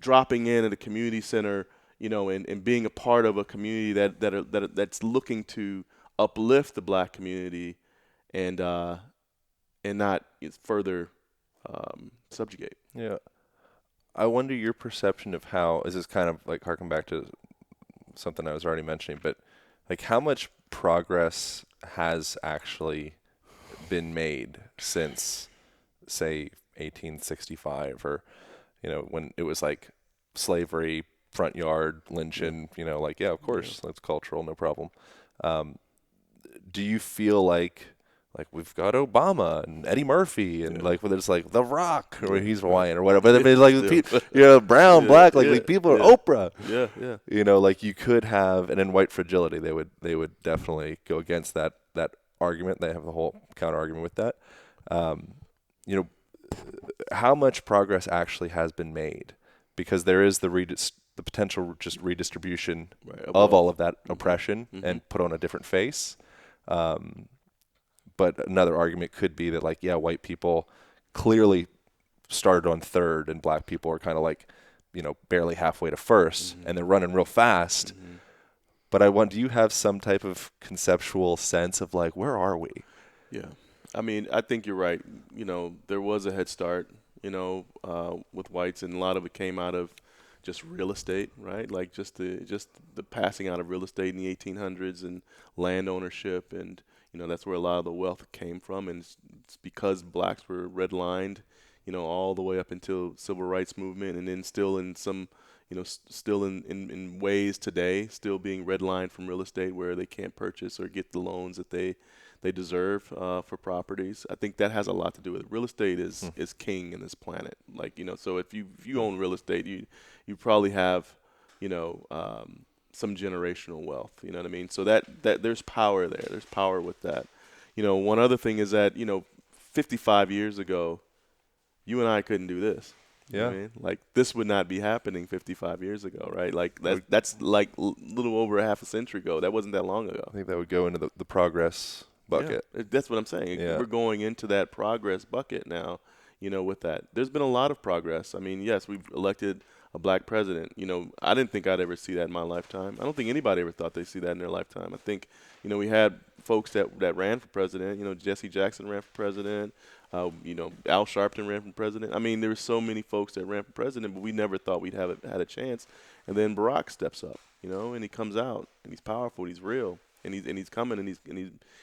dropping in at a community center, and being a part of a community that's looking to uplift the black community and not further subjugate.
Yeah. I wonder your perception of how, this is kind of like harking back to something I was already mentioning, but like how much progress has actually been made since, say, 1865, or, when it was like slavery, front yard, lynching, like, yeah, of course, that's cultural, no problem. Do you feel like we've got Obama and Eddie Murphy and like whether it's like The Rock or he's Hawaiian or whatever, but it's like brown, black, like people are Oprah.
Yeah.
Like you could have, and in white fragility, they would definitely go against that argument. They have the whole counter argument with that. How much progress actually has been made, because there is the potential just redistribution of all of that oppression and put on a different face. But another argument could be that, like, yeah, white people clearly started on third and black people are kind of like, barely halfway to first, and they're running real fast. But do you have some type of conceptual sense of like, where are we?
Yeah. I mean, I think you're right. There was a head start, with whites, and a lot of it came out of just real estate, right? Like just the passing out of real estate in the 1800s and land ownership, and that's where a lot of the wealth came from. And it's because blacks were redlined, all the way up until civil rights movement, and then still in some, still in ways today, still being redlined from real estate where they can't purchase or get the loans that they deserve for properties. I think that has a lot to do with it. Real estate is king in this planet. Like, so if you own real estate, you probably have, some generational wealth. You know what I mean? So that there's power there. There's power with that. One other thing is that, 55 years ago, you and I couldn't do this. You know what I mean? Like, this would not be happening 55 years ago, right? Like, that's like a little over half a century ago. That wasn't that long ago.
I think that would go into the progress bucket.
Yeah, that's what I'm saying.
Yeah.
We're going into that progress bucket now, with that. There's been a lot of progress. I mean, yes, we've elected a black president. I didn't think I'd ever see that in my lifetime. I don't think anybody ever thought they'd see that in their lifetime. I think, we had folks that ran for president. Jesse Jackson ran for president. Al Sharpton ran for president. I mean, there were so many folks that ran for president, but we never thought we'd had a chance. And then Barack steps up, and he comes out, and he's powerful, he's real, and he's coming, and he's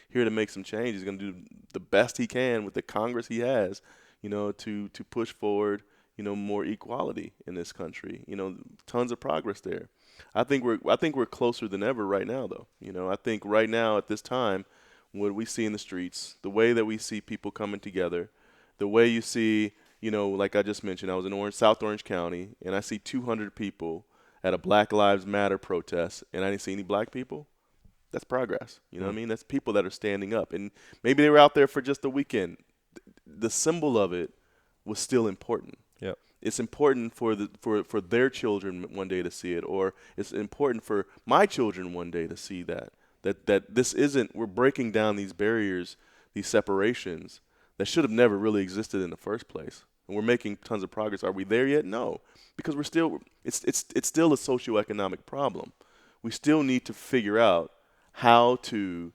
here to make some change. He's going to do the best he can with the Congress he has, to push forward, more equality in this country. Tons of progress there. I think we're closer than ever right now, though. I think right now at this time, what we see in the streets, the way that we see people coming together, the way you see, like I just mentioned, I was in South Orange County, and I see 200 people at a Black Lives Matter protest, and I didn't see any black people. That's progress. You know what I mean? That's people that are standing up, and maybe they were out there for just a weekend. The symbol of it was still important.
Yep.
It's important for their children one day to see it, or it's important for my children one day to see that this isn't, we're breaking down these barriers, these separations that should have never really existed in the first place. And we're making tons of progress. Are we there yet? No, because it's still a socioeconomic problem. We still need to figure out how to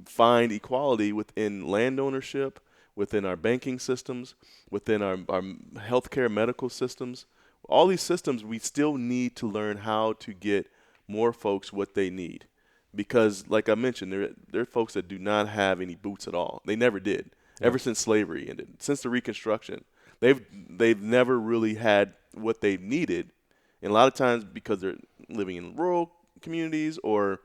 find equality within land ownership, within our banking systems, within our healthcare medical systems. All these systems, we still need to learn how to get more folks what they need. Because, like I mentioned, there are folks that do not have any boots at all. They never did, ever since slavery ended, since the Reconstruction. they've never really had what they needed, and a lot of times because they're living in rural communities or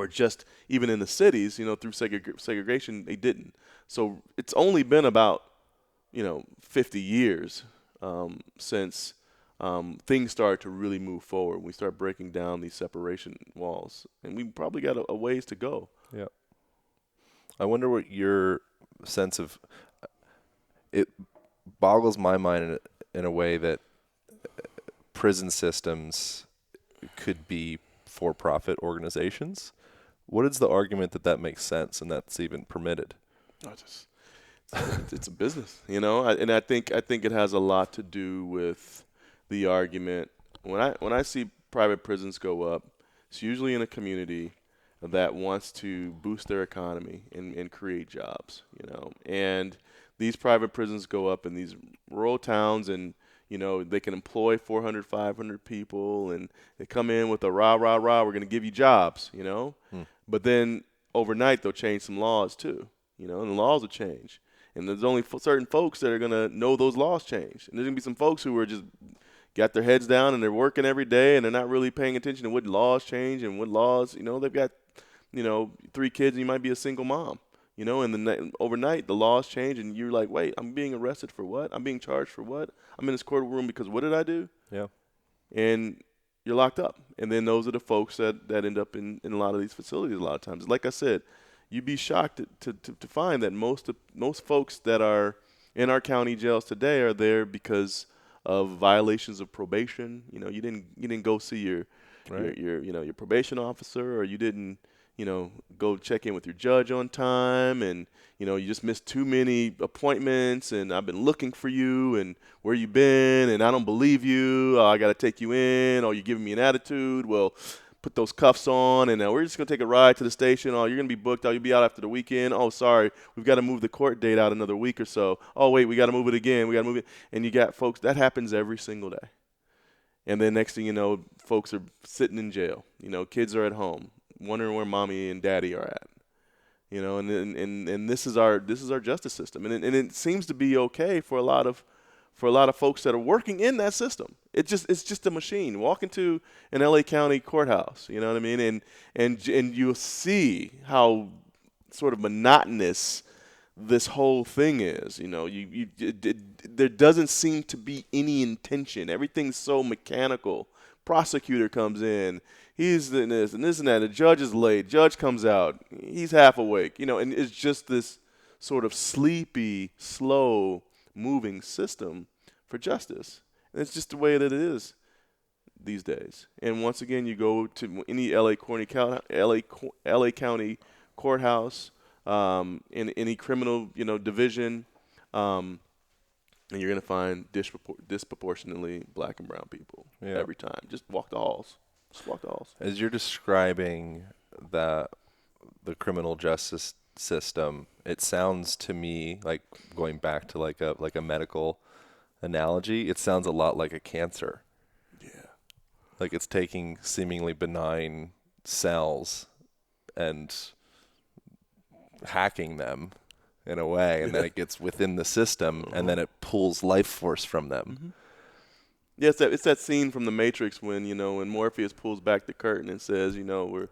just even in the cities, through segregation, they didn't. So it's only been about 50 years since things started to really move forward. We start breaking down these separation walls, and we probably got a ways to go.
Yeah. I wonder what your sense of it boggles my mind in a way that prison systems could be for-profit organizations. What is the argument that makes sense and that's even permitted?
It's a business, and I think it has a lot to do with the argument. When I see private prisons go up, it's usually in a community that wants to boost their economy and create jobs, and these private prisons go up in these rural towns, and they can employ 400, 500 people, and they come in with a rah, rah, rah, we're going to give you jobs, But then overnight they'll change some laws too, and the laws will change. And there's only certain folks that are going to know those laws change. And there's going to be some folks who are just got their heads down and they're working every day and they're not really paying attention to what laws change and what laws, they've got, 3 kids and you might be a single mom, and then overnight the laws change and you're like, wait, I'm being arrested for what? I'm being charged for what? I'm in this courtroom because what did I do?
Yeah.
And you're locked up. And then those are the folks that end up in a lot of these facilities a lot of times. Like I said, you'd be shocked to find that most folks that are in our county jails today are there because of violations of probation. You didn't go see your probation officer, or you didn't go check in with your judge on time, and you just missed too many appointments, and I've been looking for you, and where you been, and I don't believe you. I got to take you in. Oh, you're giving me an attitude. Well, put those cuffs on, and we're just going to take a ride to the station. Oh, you're going to be booked. Oh, you'll be out after the weekend. Oh, sorry, we've got to move the court date out another week or so. Oh, wait, we got to move it again. We got to move it. And you got folks, that happens every single day. And then next thing you know, folks are sitting in jail. Kids are at home, wondering where mommy and daddy are at. And this is our justice system. And it seems to be okay for a lot of folks that are working in that system. It's just a machine. Walk into an LA County courthouse, you know what I mean? And you'll see how sort of monotonous this whole thing is. There doesn't seem to be any intention. Everything's so mechanical. Prosecutor comes in, he's in this and this and that. The judge is late. Judge comes out, he's half awake. And it's just this sort of sleepy, slow moving system for justice. And it's just the way that it is these days. And once again, you go to any LA County courthouse, in any criminal division, and you're going to find disproportionately black and brown people every time. Just walk the halls.
As you're describing the criminal justice system, it sounds to me like, going back to like a medical analogy, it sounds a lot like a cancer.
Yeah.
Like it's taking seemingly benign cells and hacking them in a way, and then it gets within the system, and then it pulls life force from them.
Mm-hmm. Yeah, it's that scene from The Matrix when when Morpheus pulls back the curtain and says, we're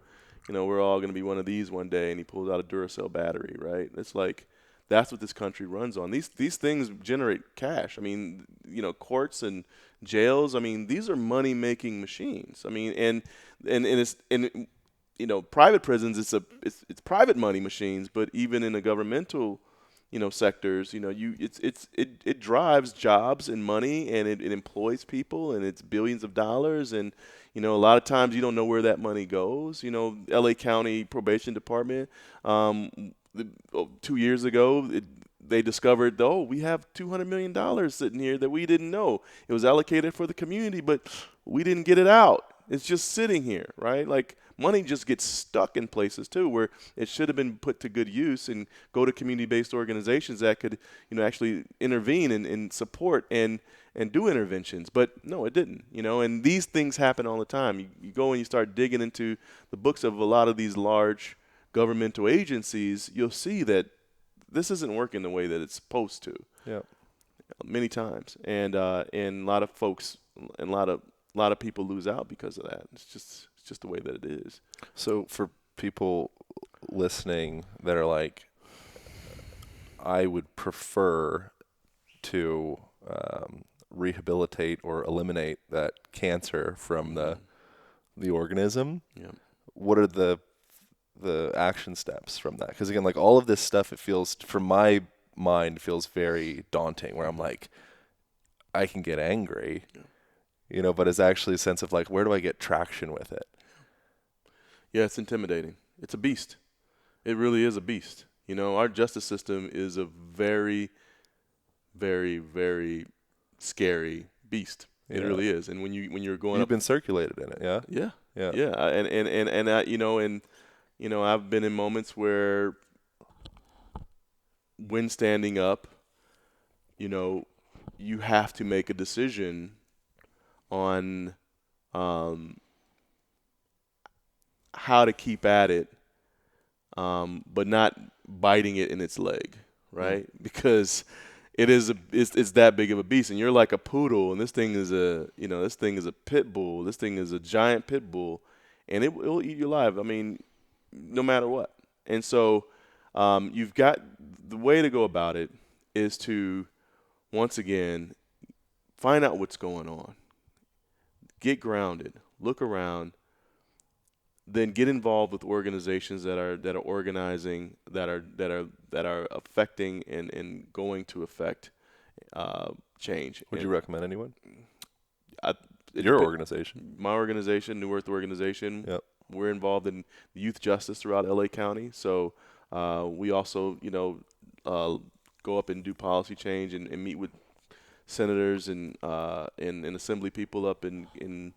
all going to be one of these one day, and he pulls out a Duracell battery, right? It's like that's what this country runs on. These things generate cash. I mean, courts and jails. I mean, these are money making machines. I mean, and it's private prisons. It's private money machines, but even in the governmental sectors, it drives jobs and money, and it employs people, and it's billions of dollars, and a lot of times you don't know where that money goes. LA County Probation Department, 2 years ago, they discovered, we have $200 million sitting here that we didn't know. It was allocated for the community, but we didn't get it out. It's just sitting here, right? Like, money just gets stuck in places too, where it should have been put to good use and go to community-based organizations that could, actually intervene and support and do interventions. But no, it didn't. And these things happen all the time. You go and you start digging into the books of a lot of these large governmental agencies, you'll see that this isn't working the way that it's supposed to.
Yeah.
many times, and a lot of folks and a lot of people lose out because of that. It's just the way that it is.
So for people listening that are like, I would prefer to rehabilitate or eliminate that cancer from the organism.
Yeah.
What are the action steps from that? Because again, like all of this stuff, it feels, from my mind, feels very daunting. Where I'm like, I can get angry, but it's actually a sense of like, where do I get traction with it?
Yeah, it's intimidating. It's a beast. It really is a beast. Our justice system is a very, very, very scary beast. It really is. And when you're going
You've
up,
been circulated in it, yeah?
yeah. And I've been in moments where, when standing up, you have to make a decision on how to keep at it, but not biting it in its leg, right? Because it's that big of a beast, and you're like a poodle, and this thing is a pit bull. This thing is a giant pit bull, and it will eat you alive. I mean, no matter what. And so, you've got the way to go about it is to, once again, find out what's going on, get grounded, look around, then get involved with organizations that are organizing, that are affecting and going to affect change.
Would you recommend anyone?
Your
organization.
My organization, New Earth Organization.
Yep.
We're involved in youth justice throughout LA County. So we also, go up and do policy change and meet with senators and assembly people up in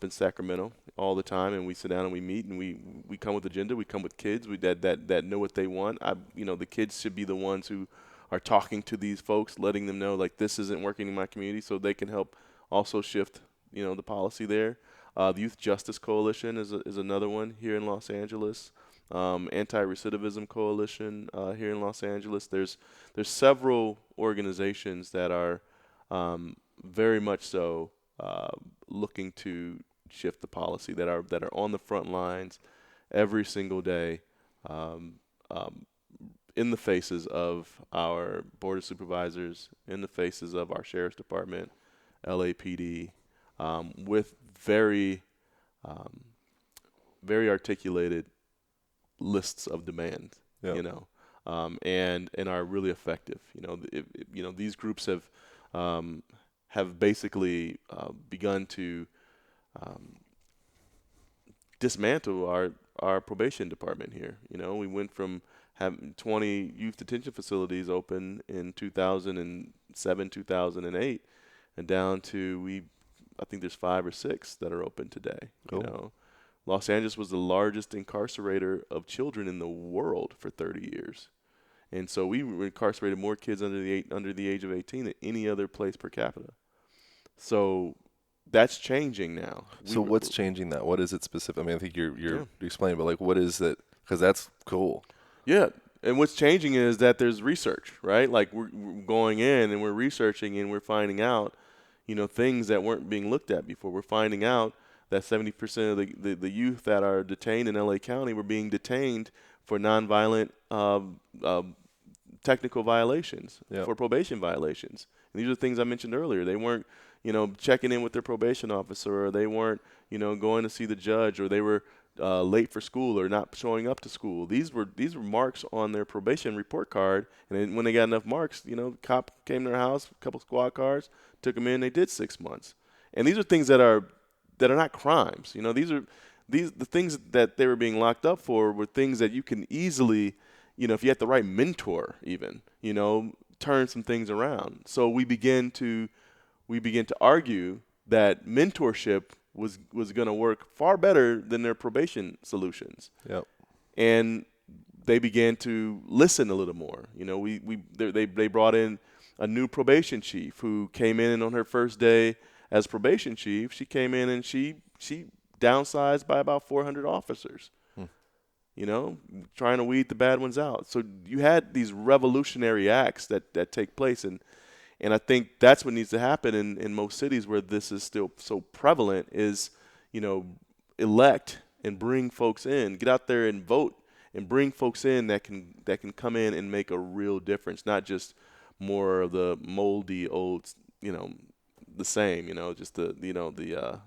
Sacramento all the time, and we sit down and we meet, and we come with agenda. We come with kids that know what they want. The kids should be the ones who are talking to these folks, letting them know, like, this isn't working in my community, so they can help also shift the policy there. The Youth Justice Coalition is another one here in Los Angeles. Anti-Recidivism Coalition here in Los Angeles. There's several organizations that are very much so looking to shift the policy, that are on the front lines every single day, in the faces of our Board of Supervisors, in the faces of our Sheriff's Department, LAPD, with very very articulated lists of demands,
Yep.
And are really effective. These groups have basically begun to dismantle our probation department here. We went from having 20 youth detention facilities open in 2007, 2008, and down to I think there's 5 or 6 that are open today.
Cool.
Los Angeles was the largest incarcerator of children in the world for 30 years. And so we incarcerated more kids under the age of 18 than any other place per capita. So that's changing now.
So what's changing that? What is it specific? I mean, I think you're explaining, but like, what is it? Because that's cool.
Yeah. And what's changing is that there's research, right? Like we're going in and we're researching and we're finding out, things that weren't being looked at before. We're finding out that 70% of the youth that are detained in LA County were being detained for nonviolent technical violations, for probation violations. And these are things I mentioned earlier. They weren't, checking in with their probation officer, or they weren't, going to see the judge, or they were late for school or not showing up to school. These were marks on their probation report card, and then when they got enough marks, the cop came to their house, a couple squad cars, took them in, they did 6 months. And these are things that are not crimes. The things that they were being locked up for were things that you can easily, if you had the right mentor, even, turn some things around. So we begin to argue that mentorship was going to work far better than their probation solutions.
Yep.
And they began to listen a little more. They brought in a new probation chief who came in, and on her first day as probation chief, she came in and she downsized by about 400 officers, trying to weed the bad ones out. So you had these revolutionary acts that take place, and And I think that's what needs to happen in most cities where this is still so prevalent is, elect and bring folks in, get out there and vote and bring folks in that can come in and make a real difference, not just more of the moldy old, the same, just the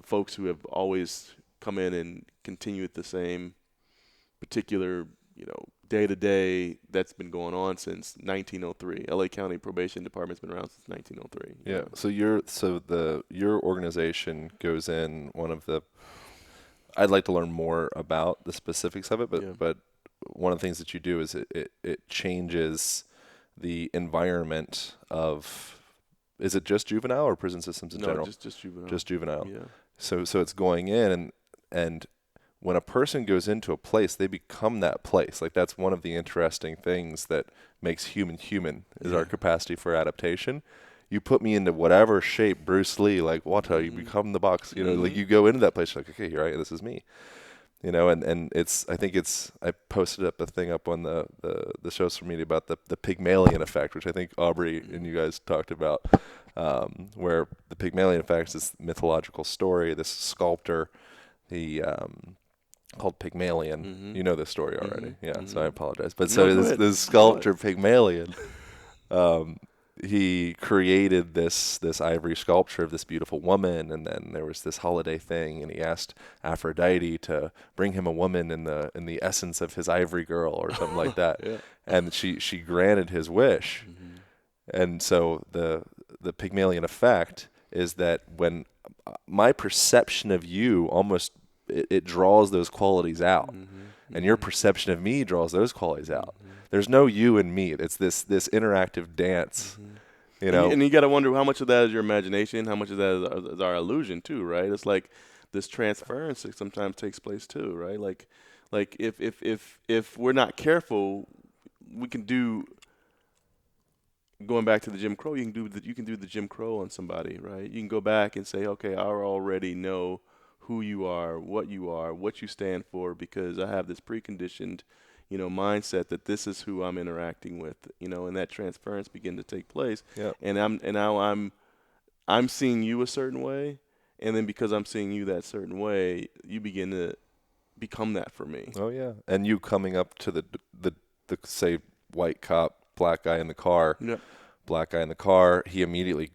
folks who have always come in and continue with the same particular, day to day that's been going on since 1903. LA County Probation Department's been around since 1903.
Yeah. So your organization goes in one of the. I'd like to learn more about the specifics of it, but one of the things that you do is it changes the environment of. Is it just juvenile or prison systems in general?
No, just juvenile.
Just juvenile.
Yeah.
So it's going in and when a person goes into a place, they become that place. Like that's one of the interesting things that makes human is our capacity for adaptation. You put me into whatever shape, Bruce Lee, like Wata, you become the box. Like you go into that place, you're like, okay, here I am, this is me. And I posted up a thing up on the social media about the Pygmalion effect, which I think Aubrey and you guys talked about, where the Pygmalion effect is this mythological story. This sculptor, called Pygmalion. You know this story already. Yeah, so I apologize. But this sculptor Pygmalion, he created this ivory sculpture of this beautiful woman, and then there was this holiday thing, and he asked Aphrodite to bring him a woman in the essence of his ivory girl or something like that. Yeah. And she granted his wish. And so the Pygmalion effect is that when my perception of you almost it draws those qualities out, and your perception of me draws those qualities out. There's no you and me. It's this interactive dance,
And you got to wonder how much of that is your imagination, how much of that is our illusion too, right? It's like this transference that sometimes takes place too, right? Like if we're not careful, we can do. Going back to the Jim Crow, you can do the Jim Crow on somebody, right? You can go back and say, okay, I already know who you are, what you stand for, because I have this preconditioned, mindset that this is who I'm interacting with, and that transference begin to take place.
Yep.
And now I'm seeing you a certain way, and then because I'm seeing you that certain way, you begin to become that for me.
Oh yeah, and you coming up to the say white cop, black guy in the car, black guy in the car, he immediately,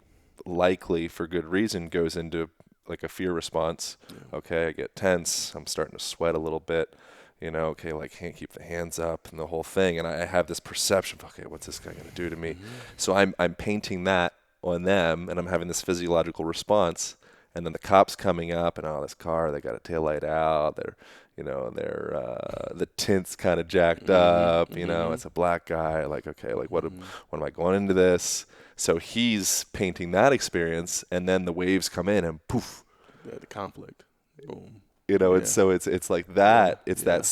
likely for good reason, goes into like a fear response. Yeah. Okay, I get tense. I'm starting to sweat a little bit. Okay, like can't keep the hands up and the whole thing. And I have this perception of, okay, what's this guy going to do to me? So I'm painting that on them, and I'm having this physiological response. And then the cops coming up, and this car, they got a taillight out. They're, the tint's kind of jacked up. It's a black guy. Like, okay, like what am I going into this? So he's painting that experience, and then the waves come in, and poof.
Yeah, the conflict. Boom.
And so it's like that. It's that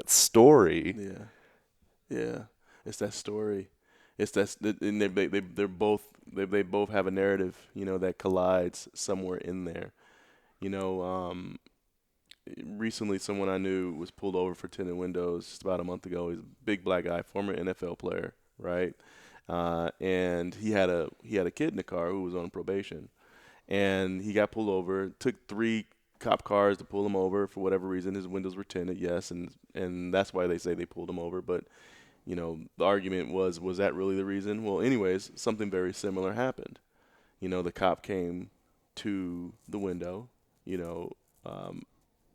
story.
Yeah. Yeah. It's that story. It's that, and they both have a narrative, that collides somewhere in there. Recently someone I knew was pulled over for tinted windows just about a month ago. He's a big black guy, former NFL player, right? And he had a kid in the car who was on probation, and he got pulled over. It took 3 cop cars to pull him over for whatever reason. His windows were tinted, yes, and that's why they say they pulled him over. But the argument was that really the reason? Well, anyways, something very similar happened. The cop came to the window.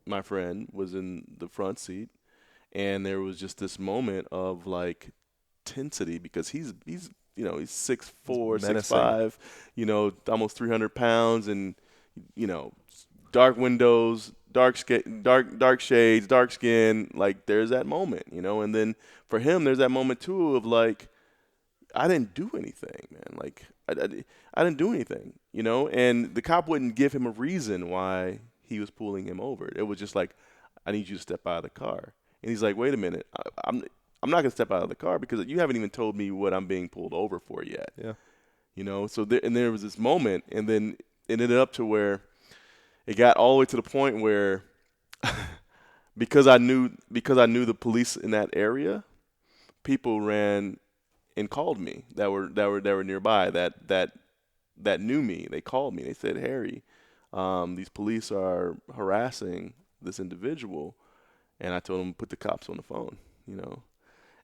My friend was in the front seat, and there was just this moment of like tensity because he's 6'4", 6'5", almost 300 pounds, and dark windows, dark shades, dark skin. Like there's that moment, and then for him there's that moment too of like, I didn't do anything, man. Like I didn't do anything, and the cop wouldn't give him a reason why he was pulling him over. It was just like, I need you to step out of the car. And he's like, wait a minute, I'm not going to step out of the car because you haven't even told me what I'm being pulled over for yet.
Yeah.
So there was this moment, and then it ended up to where it got all the way to the point where because I knew the police in that area, people ran and called me that were nearby that knew me. They called me. They said, Harry, these police are harassing this individual, and I told them put the cops on the phone.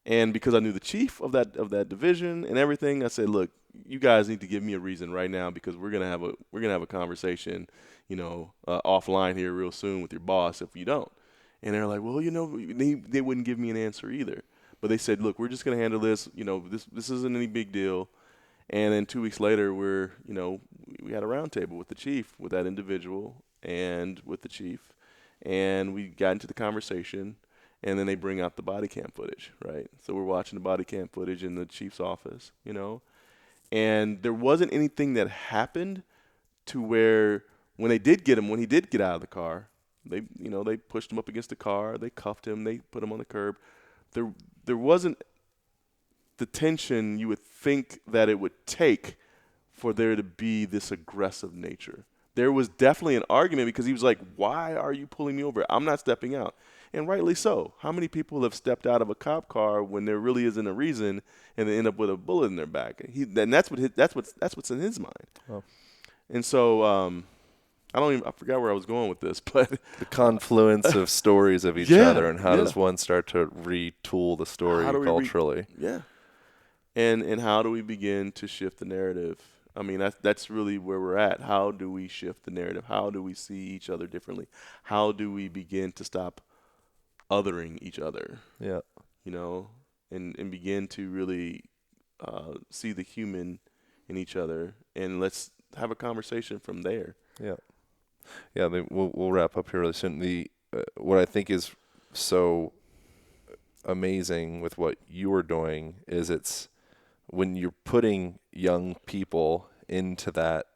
And because I knew the chief of that division and everything, I said, look, you guys need to give me a reason right now because we're gonna have a conversation, offline here real soon with your boss if you don't. And they're like, well, they wouldn't give me an answer either. But they said, look, we're just gonna handle this. This isn't any big deal. And then 2 weeks later, we had a roundtable with the chief, with that individual, and with the chief, and we got into the conversation. And then they bring out the body cam footage, right? So we're watching the body cam footage in the chief's office, and there wasn't anything that happened to where when he did get out of the car, they pushed him up against the car, they cuffed him, they put him on the curb. There wasn't the tension you would think that it would take for there to be this aggressive nature. There was definitely an argument because he was like, why are you pulling me over? I'm not stepping out. And rightly so. How many people have stepped out of a cop car when there really isn't a reason, and they end up with a bullet in their back? And that's what's in his mind.
Wow.
And so I forgot where I was going with this, but
the confluence of stories of each other, and how does one start to retool the story culturally?
And how do we begin to shift the narrative? I mean, that's really where we're at. How do we shift the narrative? How do we see each other differently? How do we begin to stop othering each other?
Yeah.
And begin to really see the human in each other, and let's have a conversation from there.
Yeah. Yeah, we'll wrap up here really soon. What I think is so amazing with what you are doing is it's when you're putting young people into that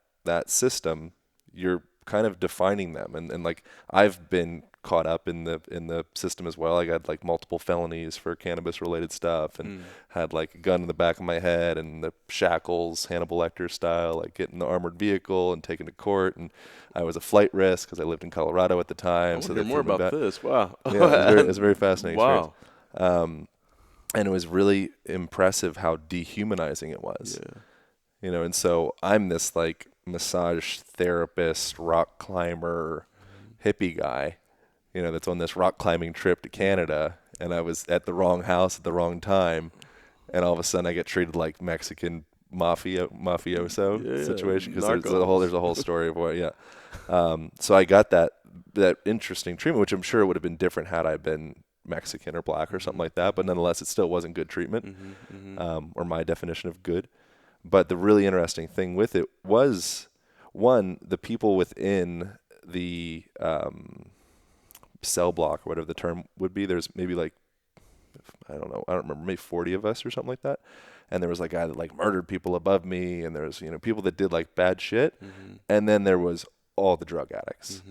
system, you're kind of defining them. And like I've been caught up in the system as well. I got like multiple felonies for cannabis related stuff, and had like a gun in the back of my head and the shackles, Hannibal Lecter style, like getting the armored vehicle and taken to court. And I was a flight risk because I lived in Colorado at the time.
I want to hear more about this. Wow.
Yeah, it was a very fascinating
wow.
experience. And it was really impressive how dehumanizing it was.
Yeah.
And so I'm this like massage therapist, rock climber, hippie guy, that's on this rock climbing trip to Canada, and I was at the wrong house at the wrong time, and all of a sudden I get treated like Mexican mafioso situation, because there's a whole story of what, so I got that interesting treatment, which I'm sure would have been different had I been Mexican or black or something like that, but nonetheless it still wasn't good treatment, or my definition of good. But the really interesting thing with it was, one, the people within the cell block, or whatever the term would be, there's maybe like, I don't remember, maybe 40 of us or something like that. And there was like a guy that like murdered people above me, and there was, people that did like bad shit. And then there was all the drug addicts.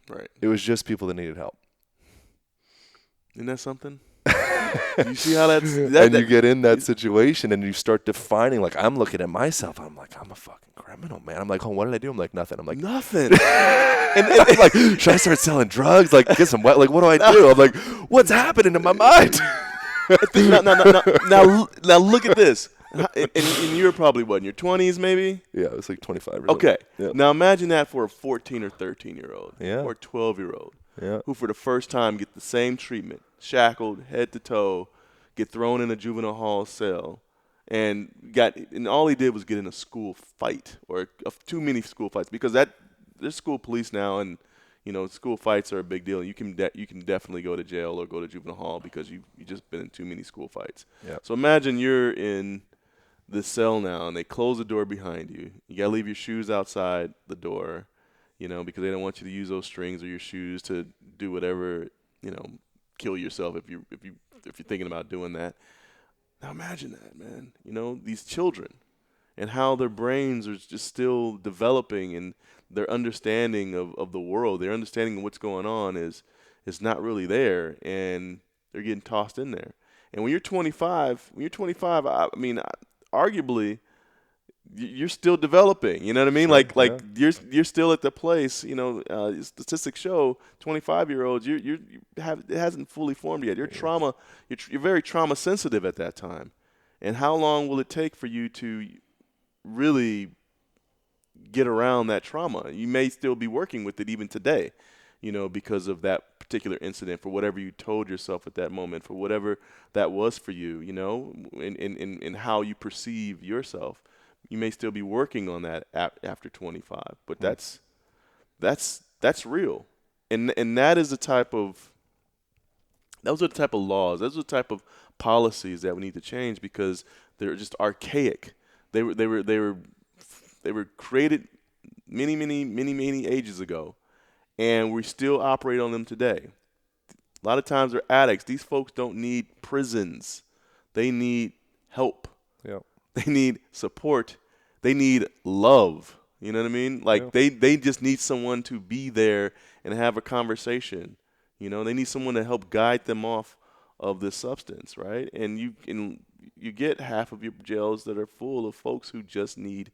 Right.
It was just people that needed help.
Isn't that something? You see how
you get in that situation, and you start defining, like, I'm looking at myself, I'm like, I'm a fucking criminal, man. I'm like, oh, what did I do? I'm like, nothing. I'm like,
nothing.
and I'm like, should I start selling drugs? Like, get some, like, what do I do? I'm like, what's happening in my mind?
Now look at this. And you were probably what, in your 20s maybe?
Yeah, it was like 25 or
okay.
Yep.
Now imagine that for a 14 or 13-year-old,
or
12-year-old,
who
for the first time get the same treatment, shackled head to toe, get thrown in a juvenile hall cell, and all he did was get in a school fight, or too many school fights, because there's school police now, and school fights are a big deal. You can definitely go to jail or go to juvenile hall because you just been in too many school fights.
Yep.
So imagine you're in the cell now, and they close the door behind you. You gotta leave your shoes outside the door, because they don't want you to use those strings or your shoes to do whatever, kill yourself if you're thinking about doing that. Now imagine that, man. These children, and how their brains are just still developing, and their understanding of the world, their understanding of what's going on is not really there, and they're getting tossed in there. And when you're 25, I mean, arguably, you're still developing. You know what I mean?
Sure,
you're still at the place. Statistics show 25-year-olds, it hasn't fully formed yet. You're very trauma sensitive at that time, And how long will it take for you to really get around that trauma? You may still be working with it even today, because of that particular incident, for whatever you told yourself at that moment, for whatever that was for you, in how you perceive yourself. You may still be working on that after 25, but that's real. And that is those are the type of laws, those are the type of policies that we need to change, because they're just archaic. They were created many ages ago, and we still operate on them today. A lot of times they're addicts. These folks don't need prisons. They need help.
Yeah.
They need support. They need love. You know what I mean? Like they just need someone to be there and have a conversation. They need someone to help guide them off of this substance, right? And you get half of your jails that are full of folks who just need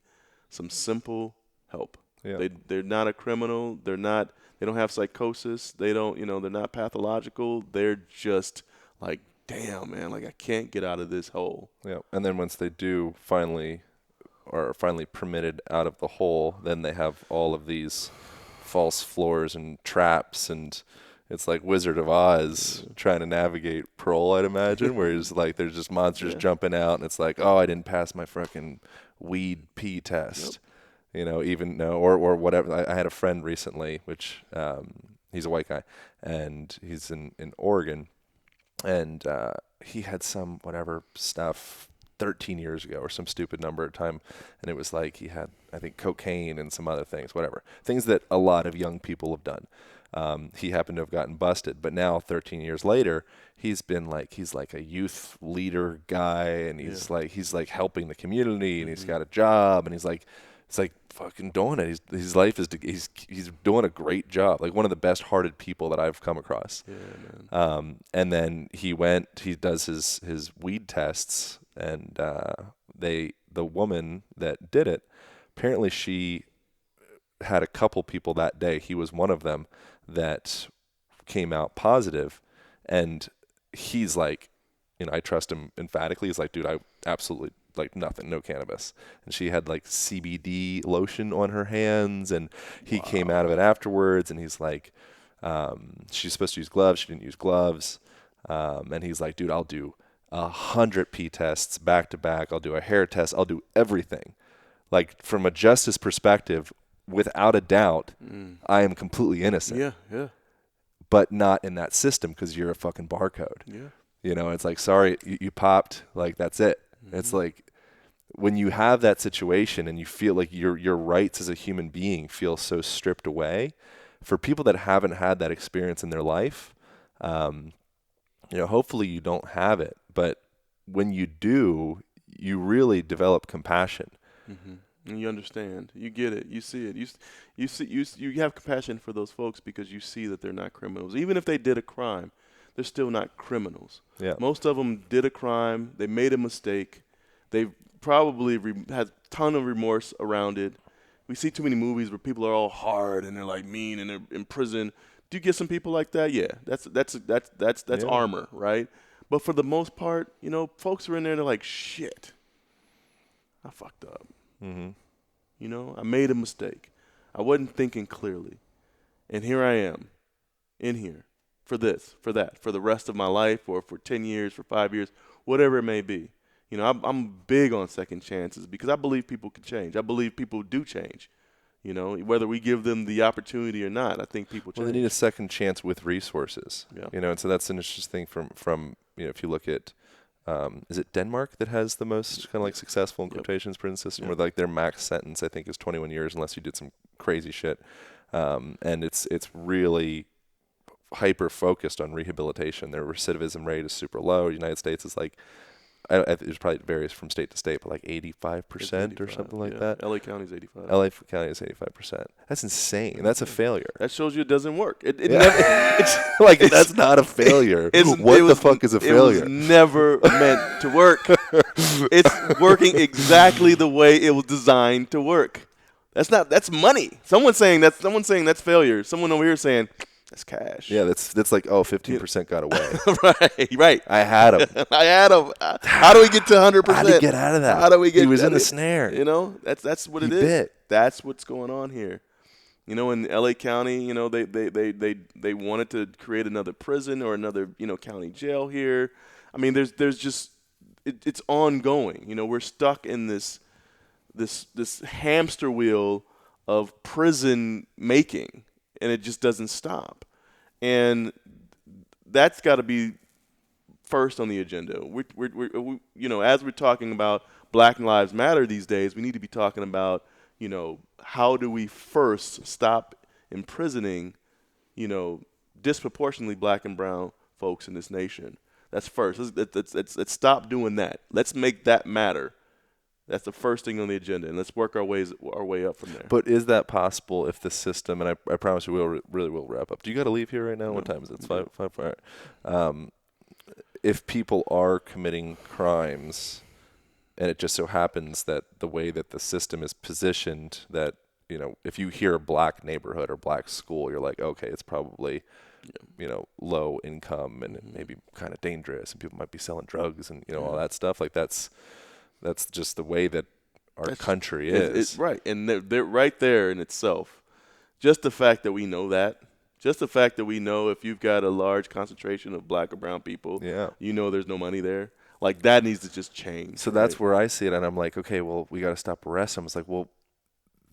some simple help.
Yeah.
They're not a criminal. They don't have psychosis. They don't, they're not pathological. They're just like, damn, man, like I can't get out of this hole.
Yeah. And then once they do finally permitted out of the hole, then they have all of these false floors and traps, and it's like Wizard of Oz trying to navigate parole, I'd imagine, where it's like there's just monsters jumping out, and it's like, oh, I didn't pass my fucking weed pee test. Yep. Or whatever. I had a friend recently, which he's a white guy, and he's in Oregon, and he had some whatever stuff 13 years ago or some stupid number of time, and it was like he had, I think, cocaine and some other things, whatever. Things that a lot of young people have done. He happened to have gotten busted, but now 13 years later, he's like a youth leader guy, and he's like helping the community, and he's got a job, and it's like fucking doing it. His life is, he's doing a great job. Like one of the best hearted people that I've come across.
Yeah, man.
And then he does his weed tests, and the woman that did it, apparently she had a couple people that day. He was one of them that came out positive, and he's like, I trust him emphatically. He's like, dude, I absolutely, like, nothing, no cannabis. And she had like CBD lotion on her hands, and he came out of it afterwards, and he's like, she's supposed to use gloves. She didn't use gloves. And he's like, dude, I'll do 100 pee tests back to back. I'll do a hair test. I'll do everything. Like, from a justice perspective, without a doubt, I am completely innocent.
Yeah.
But not in that system, because you're a fucking barcode.
Yeah.
It's like, sorry, you popped, like, that's it. It's like, when you have that situation and you feel like your rights as a human being feel so stripped away, for people that haven't had that experience in their life, hopefully you don't have it. But when you do, you really develop compassion.
Mm-hmm. And you understand, you get it, you see it, you have compassion for those folks, because you see that they're not criminals. Even if they did a crime, they're still not criminals.
Yeah.
Most of them did a crime. They made a mistake. They probably had a ton of remorse around it. We see too many movies where people are all hard and they're like mean and they're in prison. Do you get some people like that? Yeah, that's armor, right? But for the most part, folks are in there and they're like, shit, I fucked up.
Mm-hmm.
I made a mistake. I wasn't thinking clearly. And here I am, in here, for this, for that, for the rest of my life, or for 10 years, for 5 years, whatever it may be. I'm big on second chances, because I believe people can change. I believe people do change. Whether we give them the opportunity or not, I think people change.
Well, they need a second chance with resources.
Yeah.
And so that's an interesting thing from if you look at, is it Denmark that has the most kind of like successful in quotations prison system, where like their max sentence, I think, is 21 years unless you did some crazy shit. And it's really hyper focused on rehabilitation. Their recidivism rate is super low. United States is like, it probably varies from state to state, but like 85% or something like that.
LA County is 85.
LA County is 85%. That's insane. That's a failure.
That shows you it doesn't work.
It's like, that's not a failure. What the fuck is a failure?
It was never meant to work. It's working exactly the way it was designed to work. That's money. Someone's saying that's failure. Someone over here saying That's cash.
Yeah, that's like, 15% got away.
right.
I had him.
I had him. How do we get to 100%?
How did he get out of that?
How do we get?
He was in the snare.
That's what
He
it is.
bit.
That's what's going on here. In L.A. County, they wanted to create another prison or another, county jail here. I mean, there's just it's ongoing. We're stuck in this hamster wheel of prison making, and it just doesn't stop. And that's got to be first on the agenda. As we're talking about Black Lives Matter these days, we need to be talking about, how do we first stop imprisoning, disproportionately Black and brown folks in this nation. That's first. Let's stop doing that. Let's make that matter. That's the first thing on the agenda, and let's work our way up from there.
But is that possible if the system, and I promise you we'll really will wrap up. Do you got to leave here right now? No. What time is it? It's 5. All right. If people are committing crimes, and it just so happens that the way that the system is positioned, that, if you hear a Black neighborhood or Black school, you're like, okay, it's probably, low income and maybe kind of dangerous, and people might be selling drugs and, all that stuff. Like that's just the way that our country is.
It's right. And they're right there in itself. Just the fact that we know that. Just the fact that we know if you've got a large concentration of Black or brown people, there's no money there. Like, that needs to just change.
So that's where I see it, and I'm like, okay, well, we got to stop arresting them. It's like, well,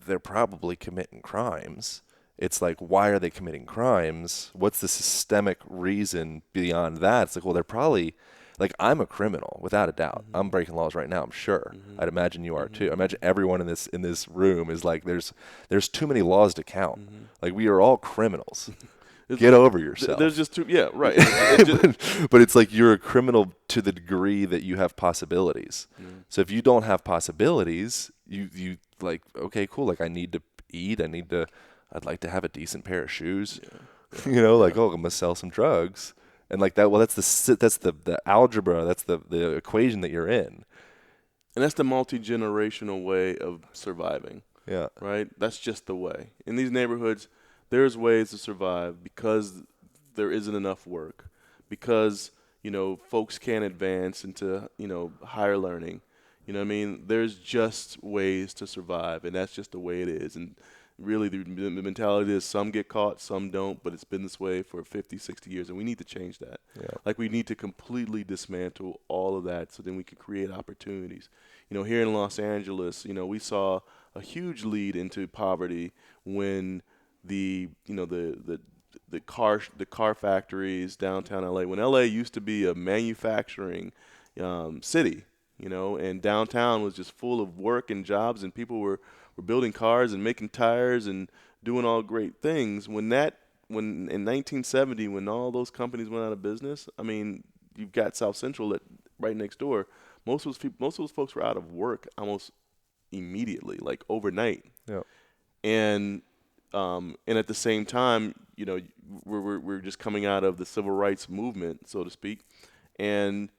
they're probably committing crimes. It's like, why are they committing crimes? What's the systemic reason beyond that? It's like, well, they're probably, like, I'm a criminal, without a doubt. I'm breaking laws right now, I'm sure. I'd imagine you are too. I imagine everyone in this room is like, there's too many laws to count. Like, we are all criminals. Get over yourself.
There's just too, yeah, right.
But it's like you're a criminal to the degree that you have possibilities. So if you don't have possibilities, you like, okay, cool. Like, I need to eat. I'd like to have a decent pair of shoes. Like, I'm gonna sell some drugs, and like that. Well, that's the algebra. That's the equation that you're in.
And that's the multi-generational way of surviving.
Yeah.
Right. That's just the way. In these neighborhoods, there's ways to survive because there isn't enough work, because, folks can't advance into, higher learning. You know what I mean? There's just ways to survive, and that's just the way it is. And really, the mentality is some get caught, some don't, but it's been this way for 50, 60 years, and we need to change that.
Yeah.
Like, we need to completely dismantle all of that so then we can create opportunities. Here in Los Angeles, we saw a huge lead into poverty when the car factories downtown LA, when LA used to be a manufacturing city, and downtown was just full of work and jobs, and people were building cars and making tires and doing all great things. When in 1970, when all those companies went out of business, I mean, you've got South Central right next door. Most of those folks were out of work almost immediately, like overnight.
Yeah.
And at the same time, we're just coming out of the civil rights movement, so to speak, and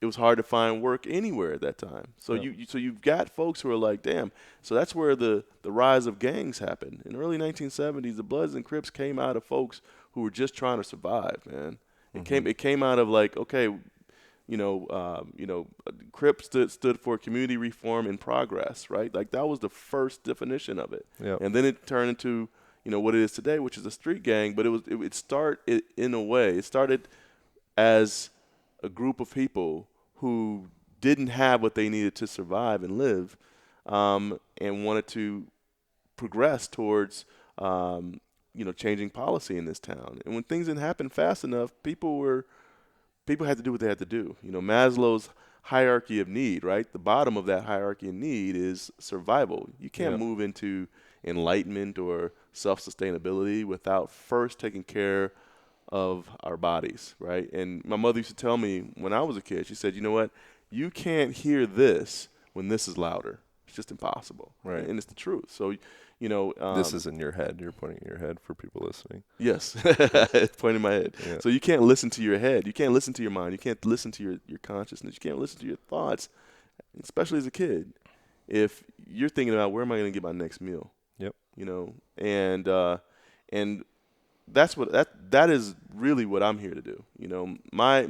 it was hard to find work anywhere at that time. So you've got folks who are like, damn. So that's where the rise of gangs happened. In the early 1970s, the Bloods and Crips came out of folks who were just trying to survive, man. It came out of like, okay, Crips stood for community reform in progress, right? Like, that was the first definition of it.
Yep.
And then it turned into, what it is today, which is a street gang. But it started in a way. It started as a group of people who didn't have what they needed to survive and live, and wanted to progress towards, changing policy in this town. And when things didn't happen fast enough, people had to do what they had to do. Maslow's hierarchy of need, right? The bottom of that hierarchy of need is survival. You can't move into enlightenment or self-sustainability without first taking care of our bodies, right? And my mother used to tell me when I was a kid, she said, you know what? You can't hear this when this is louder. It's just impossible.
Right.
And it's the truth. So,
this is in your head. You're pointing at your head for people listening.
Yes. It's pointing my head.
Yeah.
So you can't listen to your head. You can't listen to your mind. You can't listen to your consciousness. You can't listen to your thoughts, especially as a kid, if you're thinking about where am I going to get my next meal?
Yep.
And that is really what I'm here to do. You know, my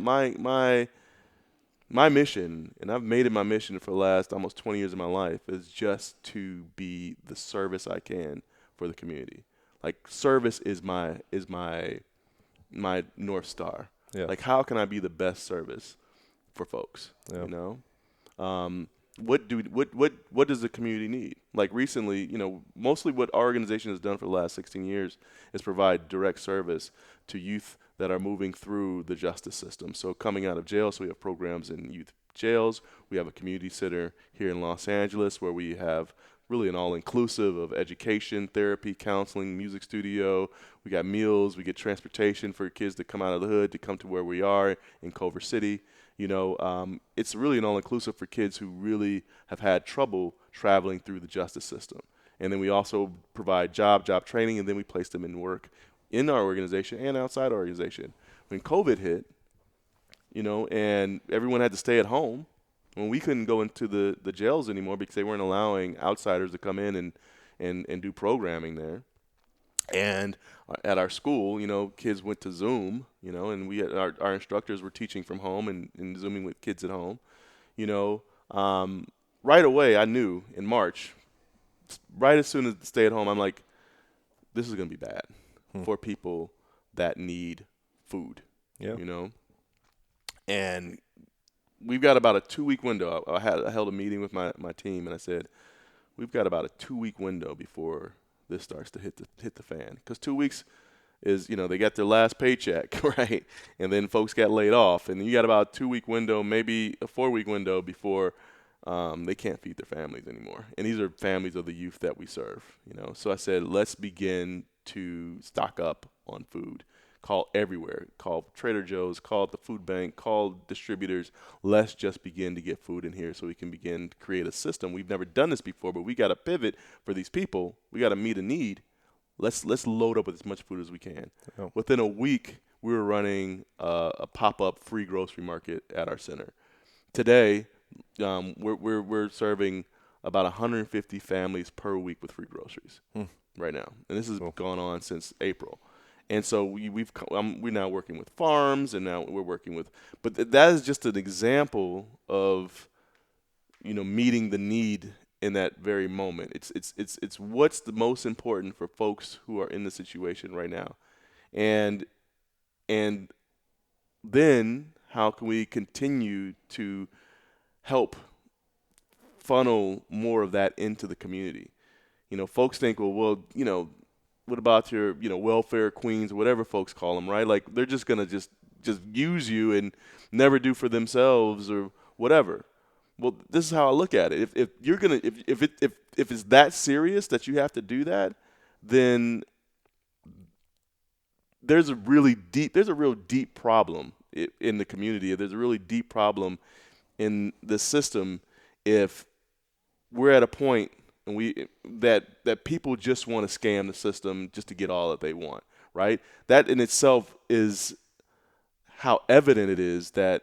mission, and I've made it my mission for the last almost 20 years of my life, is just to be the service I can for the community. Like, service is my North Star.
Yeah.
Like, how can I be the best service for folks?
Yeah.
You know, what does the community need? Like, recently, you know, mostly what our organization has done for the last 16 years is provide direct service to youth that are moving through the justice system. So coming out of jail, so we have programs in youth jails. We have a community center here in Los Angeles where we have really an all-inclusive of education, therapy, counseling, music studio. We got meals. We get transportation for kids to come out of the hood to come to where we are in Culver City. You know, it's really an all-inclusive for kids who really have had trouble traveling through the justice system. And then we also provide job training, and then we place them in work in our organization and outside our organization. When COVID hit, you know, and everyone had to stay at home, when we couldn't go into the jails anymore because they weren't allowing outsiders to come in and do programming there. And at our school, you know, kids went to Zoom, you know, and we had our instructors were teaching from home and Zooming with kids at home. You know, right away I knew in March, right as soon as the stay at home, I'm like, this is going to be bad for people that need food, you know. And we've got about a 2-week window. I held a meeting with my team, and I said, we've got about a 2-week window before this starts to hit the fan. Because 2 weeks is, you know, they got their last paycheck, right? And then folks got laid off. And you got about a 2-week window, maybe a 4-week window before they can't feed their families anymore. And these are families of the youth that we serve, you know. So I said, let's begin to stock up on food. Call everywhere. Call Trader Joe's, call the food bank, call distributors. Let's just begin to get food in here so we can begin to create a system. We've never done this before, but we got to pivot for these people. We got to meet a need. Let's load up with as much food as we can. Oh. Within a week, we were running a pop-up free grocery market at our center. Today, we're serving about 150 families per week with free groceries right now, and this has gone on since April. And so we're now working with farms, and now we're working with. But that is just an example of, you know, meeting the need in that very moment. It's what's the most important for folks who are in the situation right now, and then how can we continue to help funnel more of that into the community? You know, folks think, well, you know, what about your, you know, welfare queens, whatever folks call them, right? Like, they're just gonna just use you and never do for themselves or whatever. Well, this is how I look at it. If you're gonna if it's that serious that you have to do that, then there's a real deep problem in the community. There's a really deep problem in the system if we're at a point and that people just want to scam the system just to get all that they want, right? That in itself is how evident it is that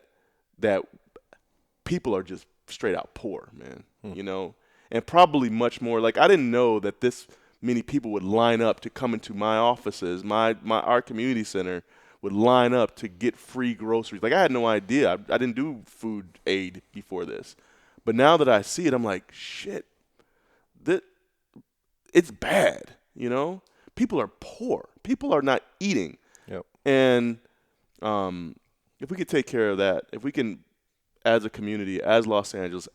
people are just straight out poor, man. You know, and probably much more. Like, I didn't know that this many people would line up to come into my offices, our community center would line up to get free groceries. Like, I had no idea. I didn't do food aid before this, but now that I see it, I'm like, shit. It's bad, you know. People are poor. People are not eating.
Yep.
And if we could take care of that, if we can, as a community, as Los Angeles,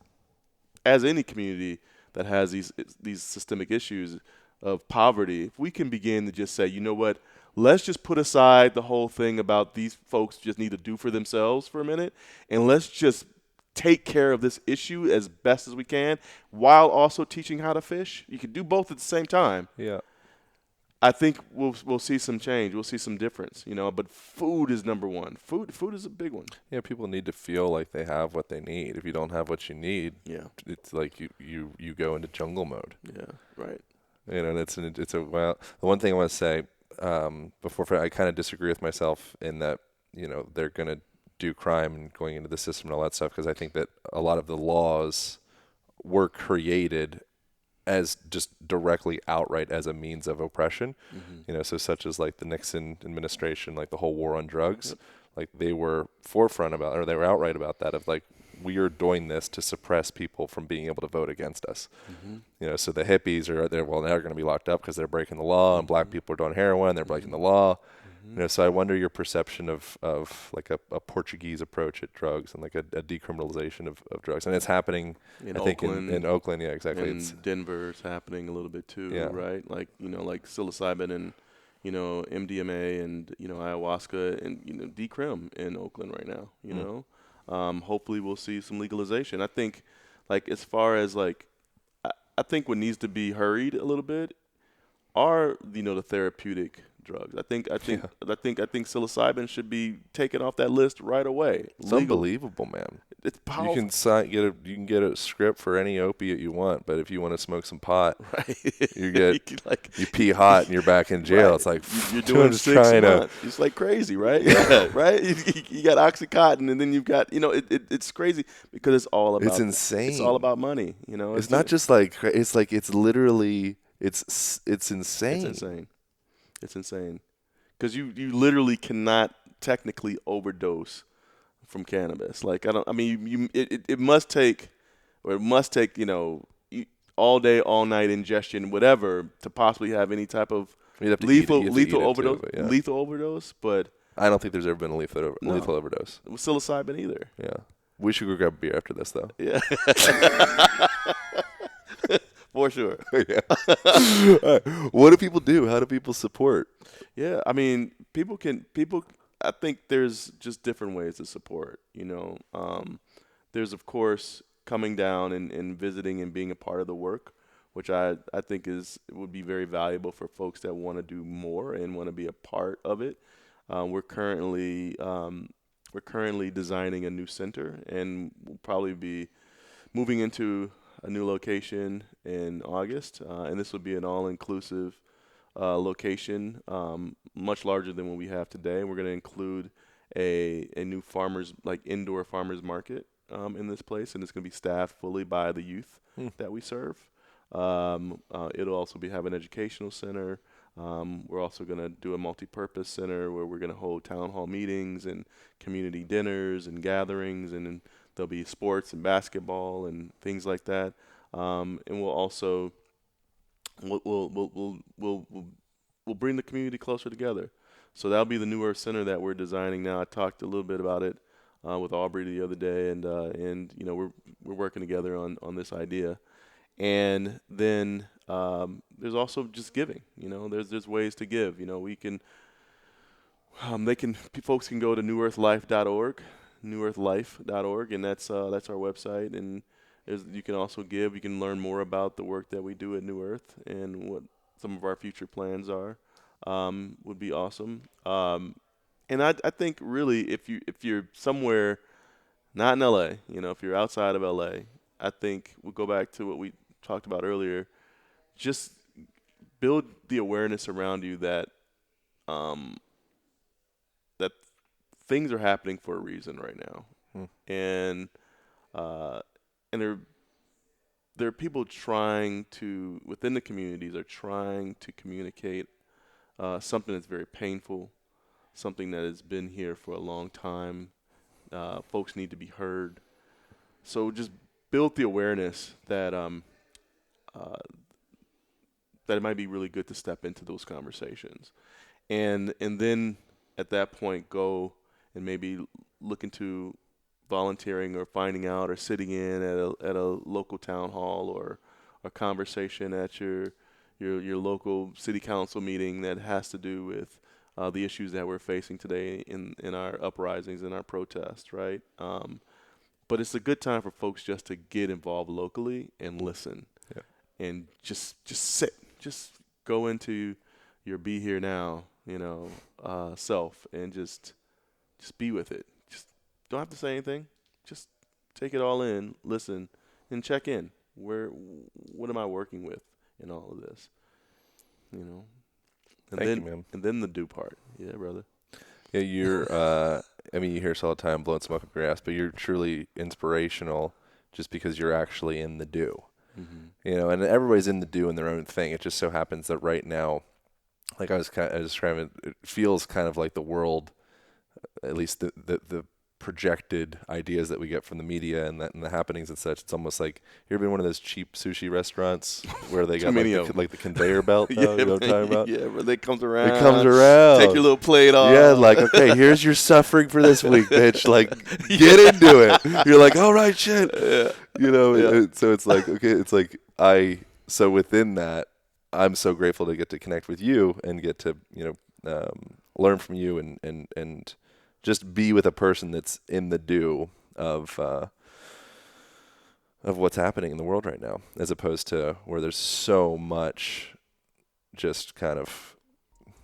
as any community that has these systemic issues of poverty, if we can begin to just say, you know what, let's just put aside the whole thing about these folks just need to do for themselves for a minute, and let's just take care of this issue as best as we can while also teaching how to fish. You can do both at the same time.
Yeah.
I think we'll see some change. We'll see some difference, you know, but food is number one. Food is a big one.
Yeah, people need to feel like they have what they need. If you don't have what you need, it's like you go into jungle mode.
Yeah, right.
You know, the one thing I want to say before I kind of disagree with myself in that, you know, they're going to do crime and going into the system and all that stuff, because I think that a lot of the laws were created as just directly outright as a means of oppression.
Mm-hmm.
So such as like the Nixon administration, like the whole war on drugs,
Yep.
like they were forefront about, or they were outright about that, of like, we are doing this to suppress people from being able to vote against us.
Mm-hmm.
So the hippies are there. Well, they're going to be locked up because they're breaking the law, and black people are doing heroin, they're breaking the law. So I wonder your perception of like a Portuguese approach at drugs, and like a decriminalization of drugs. And it's happening,
In
I think,
Oakland,
in Oakland. Yeah, exactly.
and
It's
Denver's happening a little bit too,
Yeah.
right? Like, like psilocybin and, MDMA and, ayahuasca and, decrim in Oakland right now, hopefully we'll see some legalization. I think, like, as far as like, I think what needs to be hurried a little bit are, the therapeutic drugs. I think psilocybin should be taken off that list right away.
It's unbelievable, man.
It's powerful.
You can get a script for any opiate you want, but if you want to smoke some pot,
right.
you pee hot and you're back in jail.
Right.
It's like
you're doing
just
6
trying
months. It's like crazy, right? Yeah, right. You got OxyContin, and then you've got it's crazy because it's all about
It's insane.
It's all about money.
It's not just like it's literally it's insane.
It's insane. It's insane because you literally cannot technically overdose from cannabis. Like it must take all day, all night ingestion, whatever, to possibly have any type of lethal overdose.
Too, yeah.
Lethal overdose, but
I don't think there's ever been a lethal overdose.
With psilocybin either.
Yeah, we should go grab a beer after this, though.
Yeah. For sure.
Yeah. What do people do? How do people support?
Yeah, people. I think there's just different ways to support. There's of course coming down and visiting and being a part of the work, which I think would be very valuable for folks that want to do more and want to be a part of it. We're currently designing a new center, and we'll probably be moving into a new location in August, and this will be an all-inclusive location, much larger than what we have today. We're going to include a new indoor farmers market in this place, and it's going to be staffed fully by the youth that we serve. It'll also have an educational center. We're also going to do a multi-purpose center where we're going to hold town hall meetings and community dinners and gatherings, and there'll be sports and basketball and things like that. And we'll also we'll bring the community closer together. So that'll be the New Earth Center that we're designing now. I talked a little bit about it with Aubrey the other day, and we're working together on this idea. And then there's also just giving. There's ways to give. We can folks can go to newearthlife.org, and that's our website. And you can also give. You can learn more about the work that we do at New Earth and what some of our future plans are. Would be awesome. And I think really if you're somewhere not in LA, if you're outside of LA, I think we'll go back to what we talked about earlier. Just build the awareness around you that that things are happening for a reason right now, and there are people trying to within the communities are trying to communicate something that's very painful, something that has been here for a long time. Folks need to be heard. So just build the awareness that that it might be really good to step into those conversations, and then at that point go and maybe look into volunteering or finding out or sitting in at a local town hall or a conversation at your local city council meeting that has to do with the issues that we're facing today in our uprisings and our protests, right? But it's a good time for folks just to get involved locally and listen, and just sit, just go into your be here now, self, and just be with it. Just don't have to say anything. Just take it all in, listen, and check in. What am I working with in all of this? And
Thank you, man.
And then the do part. Yeah, brother.
Yeah, you're. You hear us all the time, blowing smoke up your ass, but you're truly inspirational, just because you're actually in the do. You know, and everybody's in the doing their own thing. It just so happens that right now, like I was describing, it feels kind of like the world, at least the projected ideas that we get from the media and the happenings and such. It's almost like, you ever been one of those cheap sushi restaurants where they got like the conveyor belt?
Yeah,
you know what I'm talking about?
Yeah, but it comes around. Take your little plate off.
Yeah, like, okay, here's your suffering for this week, bitch. Like, get into it. You're like, all right, shit.
Yeah.
You know, so it's like, okay, it's like so within that, I'm so grateful to get to connect with you and get to, you know, learn from you and just be with a person that's in the do of what's happening in the world right now, as opposed to where there's so much just kind of,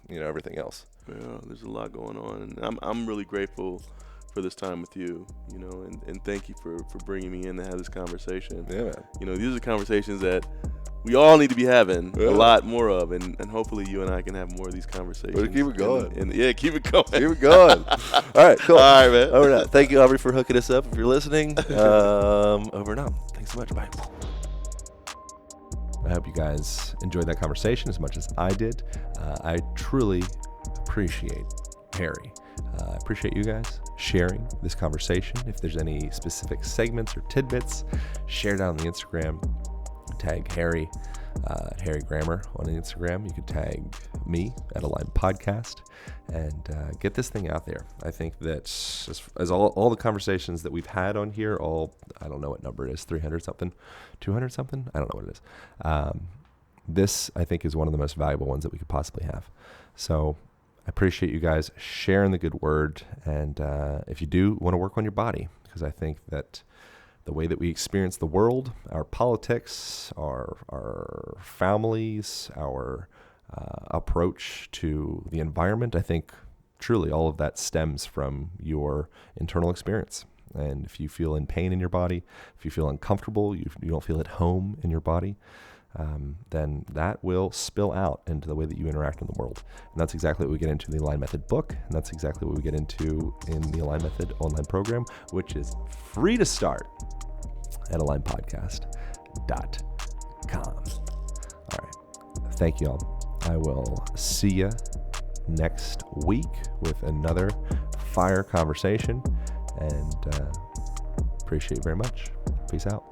you know, everything else.
Yeah, there's a lot going on, and I'm really grateful for this time with you, you know, and thank you for bringing me in to have this conversation.
Yeah, man.
You know, these are conversations that we all need to be having a lot more of, and hopefully you and I can have more of these conversations.
We'll keep it going.
And yeah, keep it going.
Keep it going. All right, cool.
All right, man.
Over and out. Thank you, Aubrey, for hooking us up. If you're listening, over and out. Thanks so much. Bye.
I hope you guys enjoyed that conversation as much as I did. I truly appreciate Harry. I appreciate you guys sharing this conversation. If there's any specific segments or tidbits, share it out on the Instagram. Tag Harry at Harry Grammer on Instagram. You could tag me at Align Podcast and get this thing out there. I think that as all the conversations that we've had on here, I don't know what number it is, 300 something, 200 something, I don't know what it is. This, I think, is one of the most valuable ones that we could possibly have. So I appreciate you guys sharing the good word. And if you do want to work on your body, because I think that the way that we experience the world, our politics, our families, our approach to the environment, I think truly all of that stems from your internal experience. And if you feel in pain in your body, if you feel uncomfortable, you don't feel at home in your body, then that will spill out into the way that you interact in the world. And that's exactly what we get into in the Align Method book. And that's exactly what we get into in the Align Method online program, which is free to start at alignpodcast.com. All right. Thank you all. I will see you next week with another fire conversation, and appreciate you very much. Peace out.